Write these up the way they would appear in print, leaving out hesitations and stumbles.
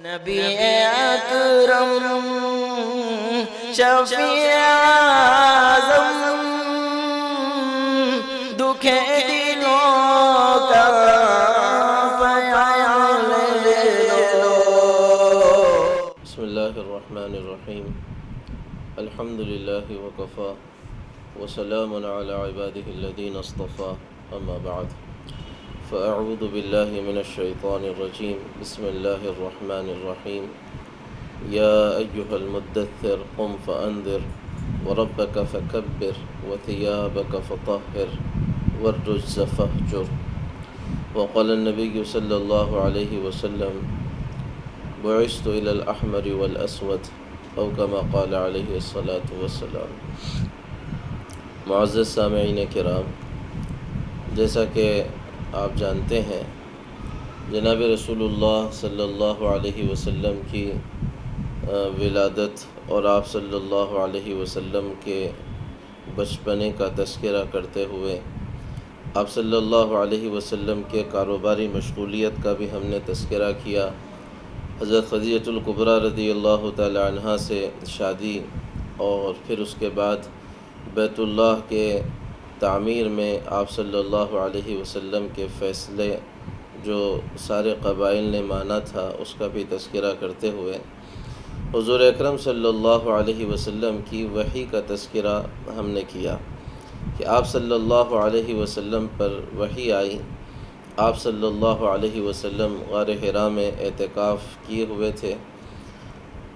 نبی اکرم شفیع اعظم دکھے دلوں کا خیال لے لو۔ بسم اللہ الرحمن الرحیم الحمد للہ وکفا وسلام علی عباده الذین اصطفى اما بعد فاعوذ باللہ من الشیطان الرجیم بسم اللہ الرحمن الرحیم یا ایہا المدثر قم فانذر وربک فکبر وثیابک فطہر والرجز فاہجر وقال النبی صلی اللہ علیہ وسلم بعثت إلى الأحمر والأسود او كما قال علیہ الصلاة والسلام۔ معزز سامعین کرام، جیسا کہ آپ جانتے ہیں جناب رسول اللہ صلی اللہ علیہ وسلم کی ولادت اور آپ صلی اللہ علیہ وسلم کے بچپنے کا تذکرہ کرتے ہوئے آپ صلی اللہ علیہ وسلم کے کاروباری مشغولیت کا بھی ہم نے تذکرہ کیا۔ حضرت خدیجۃ الکبریٰ رضی اللہ تعالی عنہا سے شادی اور پھر اس کے بعد بیت اللہ کے تعمیر میں آپ صلی اللہ علیہ وسلم کے فیصلے جو سارے قبائل نے مانا تھا اس کا بھی تذکرہ کرتے ہوئے حضور اکرم صلی اللہ علیہ وسلم کی وحی کا تذکرہ ہم نے کیا کہ آپ صلی اللہ علیہ وسلم پر وحی آئی۔ آپ صلی اللہ علیہ وسلم غار حرا میں اعتکاف کیے ہوئے تھے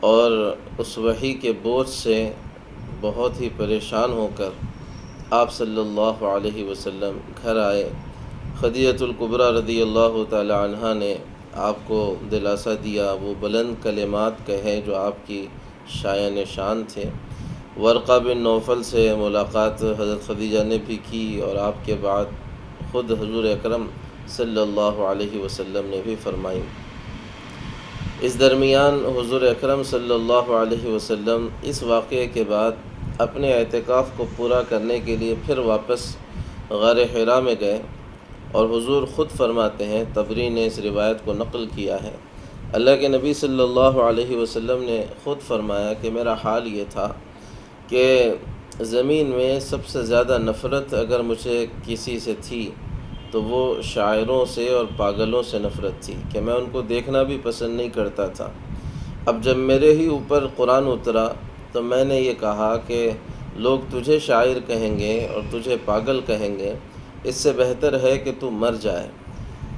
اور اس وحی کے بوجھ سے بہت ہی پریشان ہو کر آپ صلی اللہ علیہ وسلم گھر آئے۔ خدیجۃ الکبریٰ رضی اللہ تعالی عنہا نے آپ کو دلاسا دیا، وہ بلند کلمات کہے جو آپ کی شایان شان تھے۔ ورقہ بن نوفل سے ملاقات حضرت خدیجہ نے بھی کی اور آپ کے بعد خود حضور اکرم صلی اللہ علیہ وسلم نے بھی فرمائی۔ اس درمیان حضور اکرم صلی اللہ علیہ وسلم اس واقعے کے بعد اپنے اعتکاف کو پورا کرنے کے لیے پھر واپس غار حرا میں گئے اور حضور خود فرماتے ہیں، طبری نے اس روایت کو نقل کیا ہے، اللہ کے نبی صلی اللہ علیہ وسلم نے خود فرمایا کہ میرا حال یہ تھا کہ زمین میں سب سے زیادہ نفرت اگر مجھے کسی سے تھی تو وہ شاعروں سے اور پاگلوں سے نفرت تھی کہ میں ان کو دیکھنا بھی پسند نہیں کرتا تھا۔ اب جب میرے ہی اوپر قرآن اترا تو میں نے یہ کہا کہ لوگ تجھے شاعر کہیں گے اور تجھے پاگل کہیں گے، اس سے بہتر ہے کہ تو مر جائے۔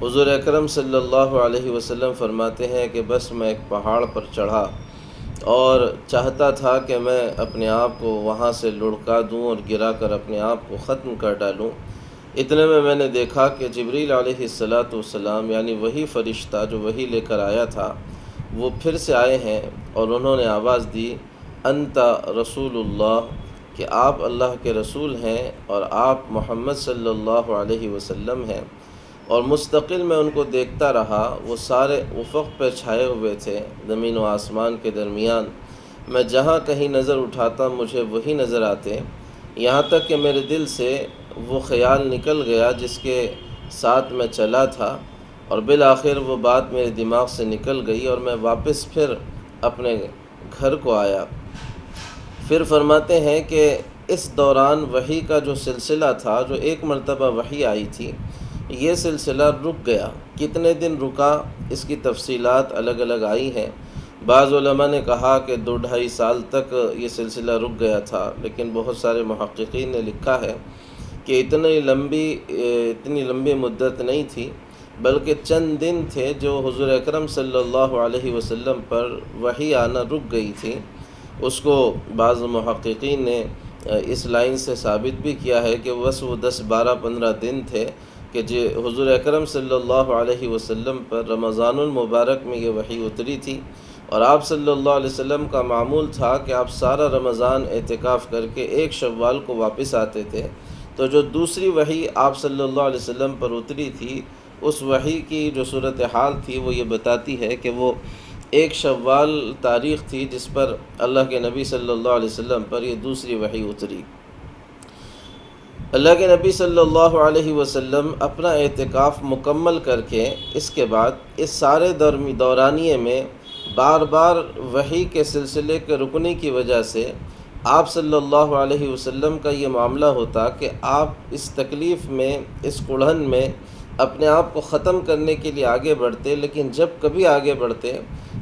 حضور اکرم صلی اللہ علیہ وسلم فرماتے ہیں کہ بس میں ایک پہاڑ پر چڑھا اور چاہتا تھا کہ میں اپنے آپ کو وہاں سے لڑکا دوں اور گرا کر اپنے آپ کو ختم کر ڈالوں۔ اتنے میں نے دیکھا کہ جبریل علیہ السلام یعنی وہی فرشتہ جو وہی لے کر آیا تھا وہ پھر سے آئے ہیں اور انہوں نے آواز دی، انت رسول اللہ، کہ آپ اللہ کے رسول ہیں اور آپ محمد صلی اللہ علیہ وسلم ہیں۔ اور مستقل میں ان کو دیکھتا رہا، وہ سارے افق پہ چھائے ہوئے تھے زمین و آسمان کے درمیان۔ میں جہاں کہیں نظر اٹھاتا مجھے وہی نظر آتے، یہاں تک کہ میرے دل سے وہ خیال نکل گیا جس کے ساتھ میں چلا تھا اور بالآخر وہ بات میرے دماغ سے نکل گئی اور میں واپس پھر اپنے گھر کو آیا۔ پھر فرماتے ہیں کہ اس دوران وحی کا جو سلسلہ تھا، جو ایک مرتبہ وحی آئی تھی، یہ سلسلہ رک گیا۔ کتنے دن رکا اس کی تفصیلات الگ الگ آئی ہیں۔ بعض علماء نے کہا کہ 2-2.5 سال تک یہ سلسلہ رک گیا تھا، لیکن بہت سارے محققین نے لکھا ہے کہ اتنی لمبی مدت نہیں تھی، بلکہ چند دن تھے جو حضور اکرم صلی اللہ علیہ وسلم پر وحی آنا رک گئی تھی۔ اس کو بعض محققین نے اس لائن سے ثابت بھی کیا ہے کہ بس وہ 10-12-15 دن تھے کہ حضور اکرم صلی اللہ علیہ وسلم پر رمضان المبارک میں یہ وحی اتری تھی، اور آپ صلی اللہ علیہ وسلم کا معمول تھا کہ آپ سارا رمضان اعتکاف کر کے 1 شوال کو واپس آتے تھے۔ تو جو دوسری وحی آپ صلی اللہ علیہ وسلم پر اتری تھی، اس وحی کی جو صورتحال تھی وہ یہ بتاتی ہے کہ وہ 1 شوال تاریخ تھی جس پر اللہ کے نبی صلی اللہ علیہ وسلم پر یہ دوسری وحی اتری۔ اللہ کے نبی صلی اللہ علیہ وسلم اپنا اعتکاف مکمل کر کے اس کے بعد اس سارے دورانیے میں بار بار وحی کے سلسلے کے رکنے کی وجہ سے آپ صلی اللہ علیہ وسلم کا یہ معاملہ ہوتا کہ آپ اس تکلیف میں، اس کڑھن میں اپنے آپ کو ختم کرنے کے لیے آگے بڑھتے، لیکن جب کبھی آگے بڑھتے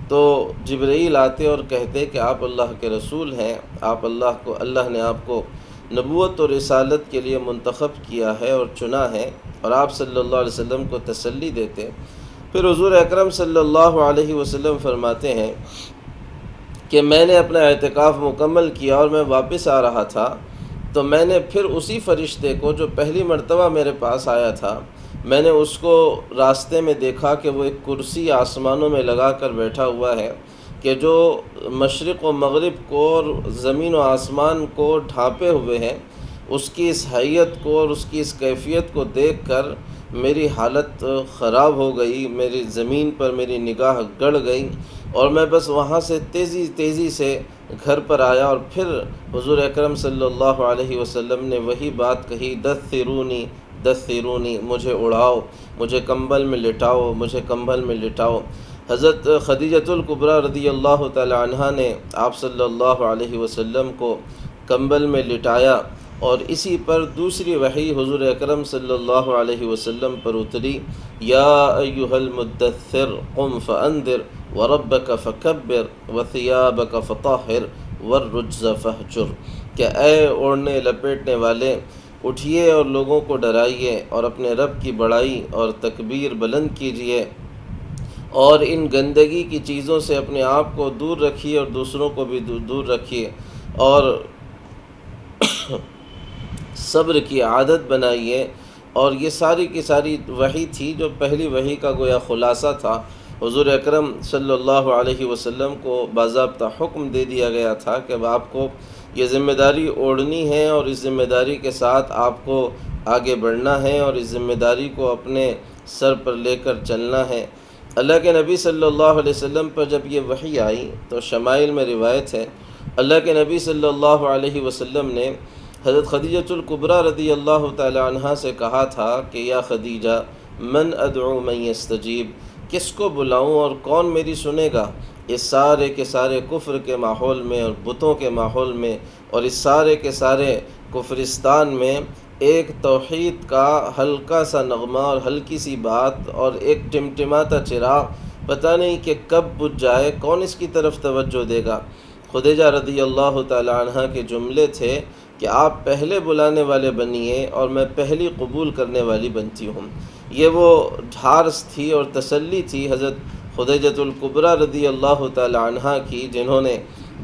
تو جبرائیل آتے اور کہتے کہ آپ اللہ کے رسول ہیں، اللہ نے آپ کو نبوت اور رسالت کے لیے منتخب کیا ہے اور چنا ہے، اور آپ صلی اللہ علیہ وسلم کو تسلی دیتے۔ پھر حضور اکرم صلی اللہ علیہ وسلم فرماتے ہیں کہ میں نے اپنا اعتکاف مکمل کیا اور میں واپس آ رہا تھا تو میں نے پھر اسی فرشتے کو جو پہلی مرتبہ میرے پاس آیا تھا، میں نے اس کو راستے میں دیکھا کہ وہ ایک کرسی آسمانوں میں لگا کر بیٹھا ہوا ہے کہ جو مشرق و مغرب کو اور زمین و آسمان کو ڈھانپے ہوئے ہیں۔ اس کی اس حیت کو اور اس کی اس کیفیت کو دیکھ کر میری حالت خراب ہو گئی، میری زمین پر میری نگاہ گڑ گئی، اور میں بس وہاں سے تیزی سے گھر پر آیا، اور پھر حضور اکرم صلی اللہ علیہ وسلم نے وہی بات کہی، دثرونی، مجھے اڑاؤ، مجھے کمبل میں لٹاؤ۔ حضرت خدیجۃ الکبریٰ رضی اللہ تعالی عنہا نے آپ صلی اللہ علیہ وسلم کو کمبل میں لٹایا، اور اسی پر دوسری وحی حضور اکرم صلی اللہ علیہ وسلم پر اتری، یا ایھا المدثر قم فانذر وربک فکبر وثیابک فطہر والرجز فہجر، کہ اے اوڑھنے لپیٹنے والے، اٹھیے اور لوگوں کو ڈرائیے اور اپنے رب کی بڑائی اور تکبیر بلند کیجیے، اور ان گندگی کی چیزوں سے اپنے آپ کو دور رکھیے اور دوسروں کو بھی دور رکھیے، اور صبر کی عادت بنائیے۔ اور یہ ساری کی ساری وحی تھی جو پہلی وحی کا گویا خلاصہ تھا۔ حضور اکرم صلی اللہ علیہ وسلم کو باضابطہ حکم دے دیا گیا تھا کہ اب آپ کو یہ ذمہ داری اوڑھنی ہے، اور اس ذمہ داری کے ساتھ آپ کو آگے بڑھنا ہے، اور اس ذمہ داری کو اپنے سر پر لے کر چلنا ہے۔ اللہ کے نبی صلی اللہ علیہ وسلم پر جب یہ وحی آئی تو شمائل میں روایت ہے، اللہ کے نبی صلی اللہ علیہ وسلم نے حضرت خدیجۃ الکبریٰ رضی اللہ تعالی عنہا سے کہا تھا کہ یا خدیجہ، من ادعو من یستجیب، کس کو بلاؤں اور کون میری سنے گا؟ اس سارے کے سارے کفر کے ماحول میں اور بتوں کے ماحول میں، اور اس سارے کے سارے کفرستان میں ایک توحید کا ہلکا سا نغمہ اور ہلکی سی بات اور ایک ٹمٹماتا چراغ پتہ نہیں کہ کب بجھ جائے، کون اس کی طرف توجہ دے گا؟ خدیجہ رضی اللہ تعالی عنہ کے جملے تھے کہ آپ پہلے بلانے والے بنیے اور میں پہلی قبول کرنے والی بنتی ہوں۔ یہ وہ ڈھارس تھی اور تسلی تھی حضرت خدیجۃ الکبریٰ رضی اللہ تعالی عنہ کی، جنہوں نے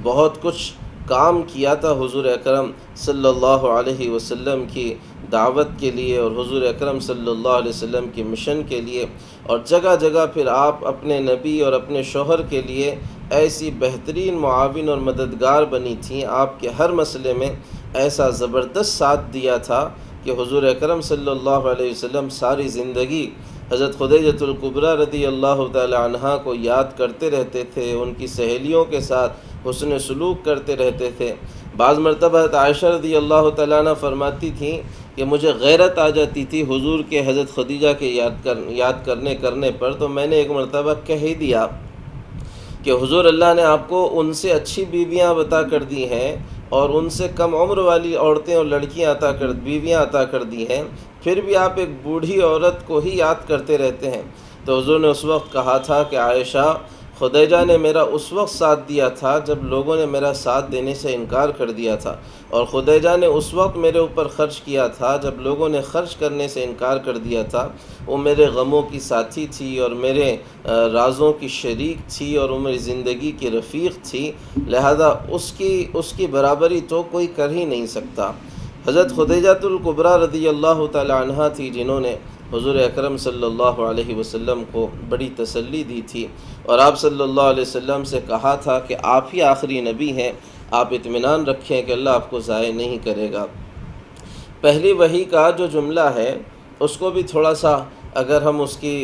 بہت کچھ کام کیا تھا حضور اکرم صلی اللہ علیہ وسلم کی دعوت کے لیے اور حضور اکرم صلی اللہ علیہ وسلم کی مشن کے لیے، اور جگہ جگہ پھر آپ اپنے نبی اور اپنے شوہر کے لیے ایسی بہترین معاون اور مددگار بنی تھیں۔ آپ کے ہر مسئلے میں ایسا زبردست ساتھ دیا تھا کہ حضور اکرم صلی اللہ علیہ وسلم ساری زندگی حضرت خدیجۃ الکبریٰ رضی اللہ تعالی عنہا کو یاد کرتے رہتے تھے، ان کی سہیلیوں کے ساتھ حسن سلوک کرتے رہتے تھے۔ بعض مرتبہ حضرت عائشہ رضی اللہ تعالیٰ عنہ فرماتی تھیں کہ مجھے غیرت آ جاتی تھی حضور کے حضرت خدیجہ کے یاد کرنے پر، تو میں نے ایک مرتبہ کہہ ہی دیا کہ حضور اللہ نے آپ کو ان سے اچھی بیویاں عطا کر دی ہیں اور ان سے کم عمر والی عورتیں اور لڑکیاں بیویاں عطا کر دی ہیں، پھر بھی آپ ایک بوڑھی عورت کو ہی یاد کرتے رہتے ہیں۔ تو حضور نے اس وقت کہا تھا کہ عائشہ، خدیجہ نے میرا اس وقت ساتھ دیا تھا جب لوگوں نے میرا ساتھ دینے سے انکار کر دیا تھا، اور خدیجہ نے اس وقت میرے اوپر خرچ کیا تھا جب لوگوں نے خرچ کرنے سے انکار کر دیا تھا۔ وہ میرے غموں کی ساتھی تھی اور میرے رازوں کی شریک تھی اور وہ میری زندگی کی رفیق تھی، لہذا اس کی برابری تو کوئی کر ہی نہیں سکتا۔ حضرت خدیجۃ الکبریٰ رضی اللہ تعالی عنہا تھی جنہوں نے حضور اکرم صلی اللہ علیہ وسلم کو بڑی تسلی دی تھی، اور آپ صلی اللہ علیہ وسلم سے کہا تھا کہ آپ ہی آخری نبی ہیں، آپ اطمینان رکھیں کہ اللہ آپ کو ضائع نہیں کرے گا۔ پہلی وحی کا جو جملہ ہے اس کو بھی تھوڑا سا اگر ہم اس کی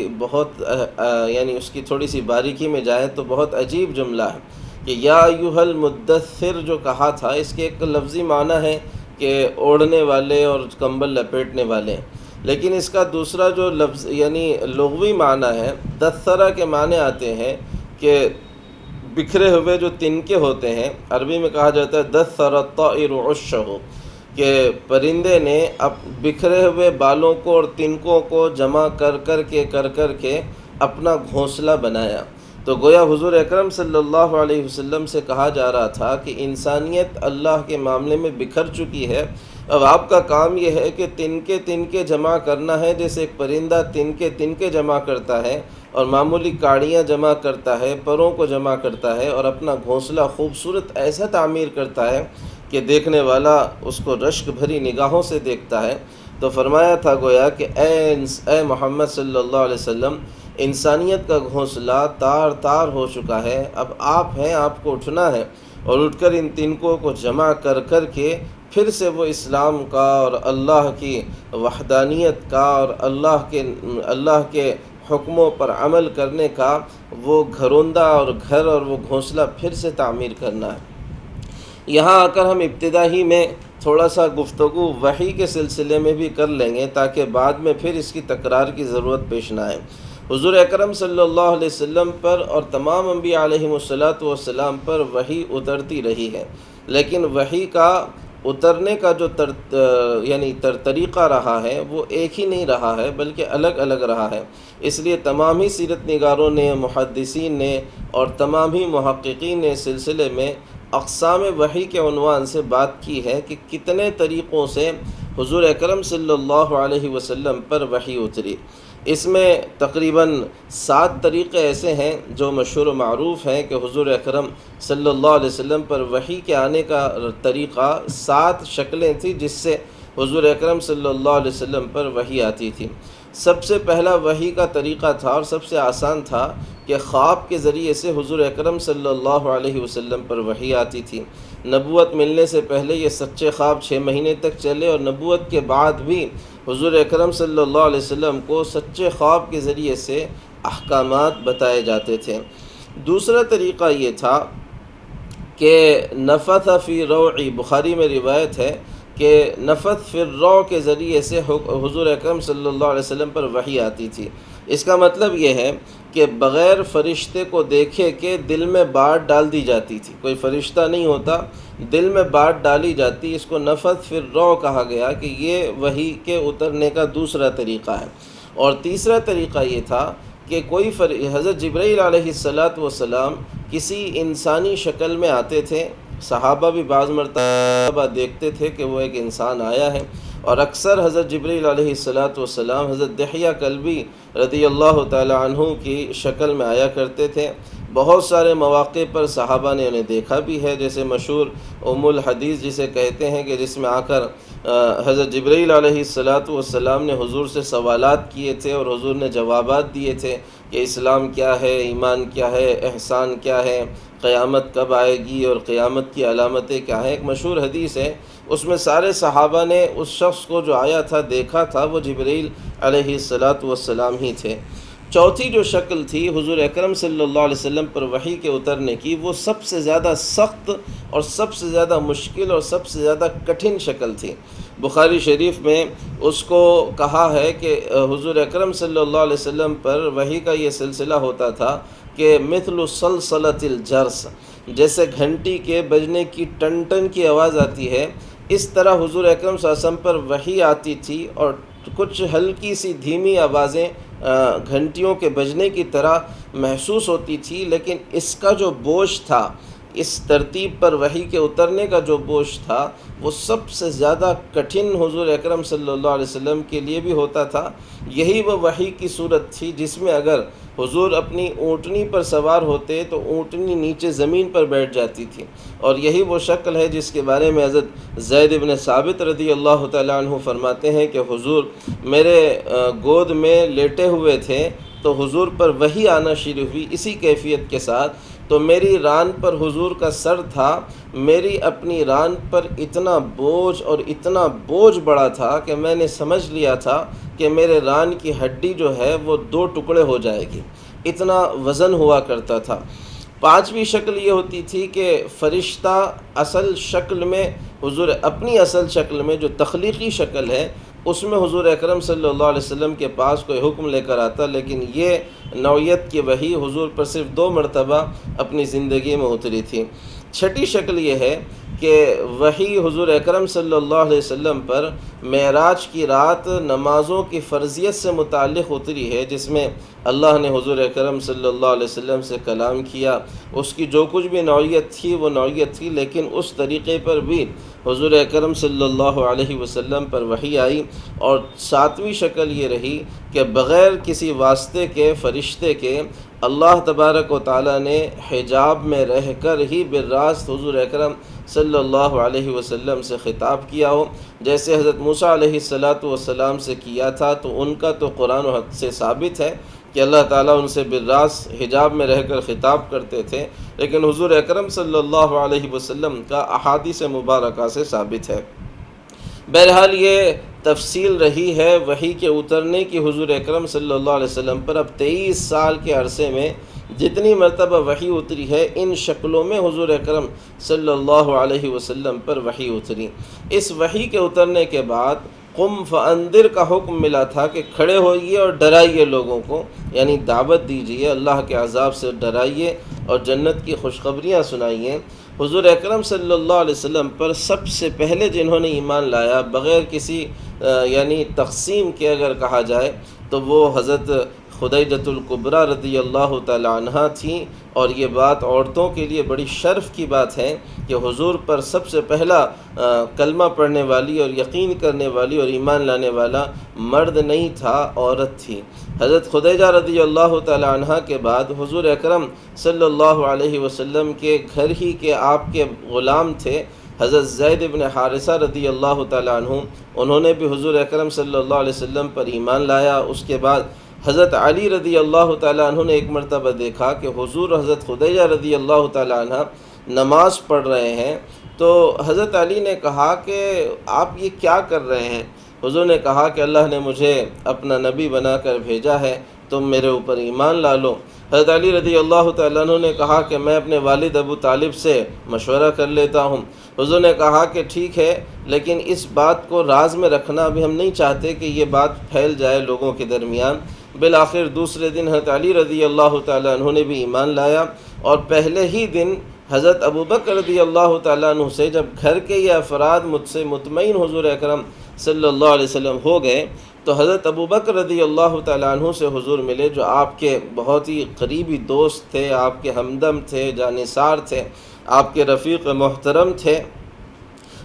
اس کی تھوڑی سی باریکی میں جائیں تو بہت عجیب جملہ ہے کہ یا ایھا المدثر جو کہا تھا، اس کے ایک لفظی معنی ہے کہ اوڑھنے والے اور کمبل لپیٹنے والے، لیکن اس کا دوسرا جو لفظ لغوی معنی ہے، دثرہ کے معنی آتے ہیں کہ بکھرے ہوئے جو تنکے ہوتے ہیں، عربی میں کہا جاتا ہے دثر الطائر عشہ، کہ پرندے نے اب بکھرے ہوئے بالوں کو اور تنکوں کو جمع کر کر کے اپنا گھونسلہ بنایا۔ تو گویا حضور اکرم صلی اللہ علیہ وسلم سے کہا جا رہا تھا کہ انسانیت اللہ کے معاملے میں بکھر چکی ہے، اب آپ کا کام یہ ہے کہ تنکے جمع کرنا ہے، جیسے ایک پرندہ تنکے جمع کرتا ہے اور معمولی کاڑیاں جمع کرتا ہے، پروں کو جمع کرتا ہے اور اپنا گھونسلہ خوبصورت ایسا تعمیر کرتا ہے کہ دیکھنے والا اس کو رشک بھری نگاہوں سے دیکھتا ہے۔ تو فرمایا تھا گویا کہ اے محمد صلی اللہ علیہ وسلم، انسانیت کا گھونسلہ تار ہو چکا ہے، اب آپ ہیں، آپ کو اٹھنا ہے اور اٹھ کر ان تنکوں کو جمع کر کے پھر سے وہ اسلام کا اور اللہ کی وحدانیت کا اور اللہ کے حکموں پر عمل کرنے کا وہ گھروندہ اور گھر اور وہ گھونسلہ پھر سے تعمیر کرنا ہے۔ یہاں آ کر ہم ابتدا ہی میں تھوڑا سا گفتگو وحی کے سلسلے میں بھی کر لیں گے تاکہ بعد میں پھر اس کی تکرار کی ضرورت پیش نہ آئے۔ حضور اکرم صلی اللہ علیہ وسلم پر اور تمام انبیاء علیہم السلام پر وحی اترتی رہی ہے، لیکن وحی کا اترنے کا جو طریقہ رہا ہے وہ ایک ہی نہیں رہا ہے بلکہ الگ الگ رہا ہے۔ اس لیے تمام ہی سیرت نگاروں نے، محدثین نے اور تمام ہی محققین نے سلسلے میں اقسام وحی کے عنوان سے بات کی ہے کہ کتنے طریقوں سے حضور اکرم صلی اللہ علیہ وسلم پر وحی اتری۔ اس میں تقریباً 7 طریقے ایسے ہیں جو مشہور و معروف ہیں کہ حضور اکرم صلی اللہ علیہ وسلم پر وحی کے آنے کا طریقہ 7 شکلیں تھیں جس سے حضور اکرم صلی اللہ علیہ وسلم پر وحی آتی تھی۔ سب سے پہلا وحی کا طریقہ تھا اور سب سے آسان تھا کہ خواب کے ذریعے سے حضور اکرم صلی اللہ علیہ وسلم پر وحی آتی تھی۔ نبوت ملنے سے پہلے یہ سچے خواب 6 مہینے تک چلے اور نبوت کے بعد بھی حضور اکرم صلی اللہ علیہ وسلم کو سچے خواب کے ذریعے سے احکامات بتائے جاتے تھے۔ دوسرا طریقہ یہ تھا کہ نفث فی روعی، بخاری میں روایت ہے کہ نفث فی الروع کے ذریعے سے حضور اکرم صلی اللہ علیہ وسلم پر وحی آتی تھی۔ اس کا مطلب یہ ہے کہ بغیر فرشتے کو دیکھے کہ دل میں بات ڈال دی جاتی تھی، کوئی فرشتہ نہیں ہوتا، دل میں بات ڈالی جاتی، اس کو نفث فی الروع کہا گیا کہ یہ وحی کے اترنے کا دوسرا طریقہ ہے۔ اور تیسرا طریقہ یہ تھا کہ کوئی حضرت جبرائیل علیہ السلام کسی انسانی شکل میں آتے تھے، صحابہ بھی بعض مرتبہ دیکھتے تھے کہ وہ ایک انسان آیا ہے، اور اکثر حضرت جبرائیل علیہ السلام حضرت دحیہ کلبی رضی اللہ تعالی عنہ کی شکل میں آیا کرتے تھے۔ بہت سارے مواقع پر صحابہ نے انہیں دیکھا بھی ہے، جیسے مشہور الحدیث جسے کہتے ہیں کہ جس میں آ کر حضرت جبرائیل علیہ السلام نے حضور سے سوالات کیے تھے اور حضور نے جوابات دیے تھے کہ اسلام کیا ہے، ایمان کیا ہے، احسان کیا ہے، قیامت کب آئے گی اور قیامت کی علامتیں کیا ہیں۔ ایک مشہور حدیث ہے، اس میں سارے صحابہ نے اس شخص کو جو آیا تھا دیکھا تھا، وہ جبرائیل علیہ السلام ہی تھے۔ چوتھی جو شکل تھی حضور اکرم صلی اللہ علیہ وسلم پر وحی کے اترنے کی، وہ سب سے زیادہ سخت اور سب سے زیادہ مشکل اور سب سے زیادہ کٹھن شکل تھی۔ بخاری شریف میں اس کو کہا ہے کہ حضور اکرم صلی اللہ علیہ وسلم پر وحی کا یہ سلسلہ ہوتا تھا کہ مثل سلسلۃ الجرس، جیسے گھنٹی کے بجنے کی ٹن ٹن کی آواز آتی ہے، اس طرح حضور اکرم صلی اللہ علیہ وسلم پر وحی آتی تھی اور کچھ ہلکی سی دھیمی آوازیں گھنٹیوں کے بجنے کی طرح محسوس ہوتی تھی، لیکن اس کا جو بوجھ تھا، اس ترتیب پر وحی کے اترنے کا جو بوجھ تھا، وہ سب سے زیادہ کٹھن حضور اکرم صلی اللہ علیہ وسلم کے لیے بھی ہوتا تھا۔ یہی وہ وحی کی صورت تھی جس میں اگر حضور اپنی اونٹنی پر سوار ہوتے تو اونٹنی نیچے زمین پر بیٹھ جاتی تھی، اور یہی وہ شکل ہے جس کے بارے میں حضرت زید بن ثابت رضی اللہ تعالیٰ عنہ فرماتے ہیں کہ حضور میرے گود میں لیٹے ہوئے تھے تو حضور پر وحی آنا شروع ہوئی اسی کیفیت کے ساتھ، تو میری ران پر حضور کا سر تھا، میری اپنی ران پر اتنا بوجھ بڑا تھا کہ میں نے سمجھ لیا تھا کہ میرے ران کی ہڈی جو ہے وہ 2 ٹکڑے ہو جائے گی، اتنا وزن ہوا کرتا تھا۔ 5ویں شکل یہ ہوتی تھی کہ فرشتہ اصل شکل میں، حضور اپنی اصل شکل میں جو تخلیقی شکل ہے، اس میں حضور اکرم صلی اللہ علیہ وسلم کے پاس کوئی حکم لے کر آتا، لیکن یہ نوعیت کی وحی حضور پر صرف 2 مرتبہ اپنی زندگی میں اتری تھی۔ چھٹی شکل یہ ہے کہ وحی حضور اکرم صلی اللہ علیہ وسلم پر معراج کی رات نمازوں کی فرضیت سے متعلق اتری ہے، جس میں اللہ نے حضور اکرم صلی اللہ علیہ وسلم سے کلام کیا۔ اس کی جو کچھ بھی نوعیت تھی وہ نوعیت تھی، لیکن اس طریقے پر بھی حضور اکرم صلی اللہ علیہ وسلم پر وحی آئی۔ اور 7ویں شکل یہ رہی کہ بغیر کسی واسطے کے، فرشتے کے، اللہ تبارک و تعالیٰ نے حجاب میں رہ کر ہی بالراست حضور اکرم صلی اللہ علیہ وسلم سے خطاب کیا ہو، جیسے حضرت موسیٰ علیہ السلام سے کیا تھا۔ تو ان کا تو قرآن و حدیث سے ثابت ہے کہ اللہ تعالیٰ ان سے بالراست حجاب میں رہ کر خطاب کرتے تھے، لیکن حضور اکرم صلی اللہ علیہ وسلم کا احادیث مبارکہ سے ثابت ہے۔ بہرحال یہ تفصیل رہی ہے وحی کے اترنے کی حضور اکرم صلی اللہ علیہ وسلم پر۔ اب 23 سال کے عرصے میں جتنی مرتبہ وحی اتری ہے، ان شکلوں میں حضور اکرم صلی اللہ علیہ وسلم پر وحی اتری۔ اس وحی کے اترنے کے بعد قم فانذر کا حکم ملا تھا کہ کھڑے ہوئیے اور ڈرائیے لوگوں کو، یعنی دعوت دیجیے، اللہ کے عذاب سے ڈرائیے اور جنت کی خوشخبریاں سنائیے۔ حضور اکرم صلی اللہ علیہ وسلم پر سب سے پہلے جنہوں نے ایمان لایا بغیر کسی یعنی تقسیم کے اگر کہا جائے تو وہ حضرت خدیجۃ الکبریٰ رضی اللہ تعالی عنہا تھیں، اور یہ بات عورتوں کے لیے بڑی شرف کی بات ہے کہ حضور پر سب سے پہلا کلمہ پڑھنے والی اور یقین کرنے والی اور ایمان لانے والا مرد نہیں تھا، عورت تھی۔ حضرت خدیجہ رضی اللہ تعالی عنہا کے بعد حضور اکرم صلی اللہ علیہ وسلم کے گھر ہی کے آپ کے غلام تھے حضرت زید بن حارثہ رضی اللہ تعالی عنہ، انہوں نے بھی حضور اکرم صلی اللہ علیہ وسلم پر ایمان لایا۔ اس کے بعد حضرت علی رضی اللہ تعالیٰ عنہ نے ایک مرتبہ دیکھا کہ حضور حضرت خدیجہ رضی اللہ تعالیٰ عنہ نماز پڑھ رہے ہیں، تو حضرت علی نے کہا کہ آپ یہ کیا کر رہے ہیں؟ حضور نے کہا کہ اللہ نے مجھے اپنا نبی بنا کر بھیجا ہے، تم میرے اوپر ایمان لا لو۔ حضرت علی رضی اللہ تعالیٰ عنہ نے کہا کہ میں اپنے والد ابو طالب سے مشورہ کر لیتا ہوں۔ حضور نے کہا کہ ٹھیک ہے، لیکن اس بات کو راز میں رکھنا بھی ہم نہیں چاہتے کہ یہ بات پھیل جائے لوگوں کے درمیان۔ بالآخر دوسرے دن حضرت علی رضی اللہ تعالیٰ عنہ نے بھی ایمان لایا، اور پہلے ہی دن حضرت ابوبکر رضی اللہ تعالیٰ عنہ سے جب گھر کے یہ افراد مجھ سے مطمئن حضور اکرم صلی اللہ علیہ وسلم ہو گئے، تو حضرت ابوبکر رضی اللہ تعالیٰ عنہ سے حضور ملے، جو آپ کے بہت ہی قریبی دوست تھے، آپ کے ہمدم تھے، جانثار تھے، آپ کے رفیق محترم تھے۔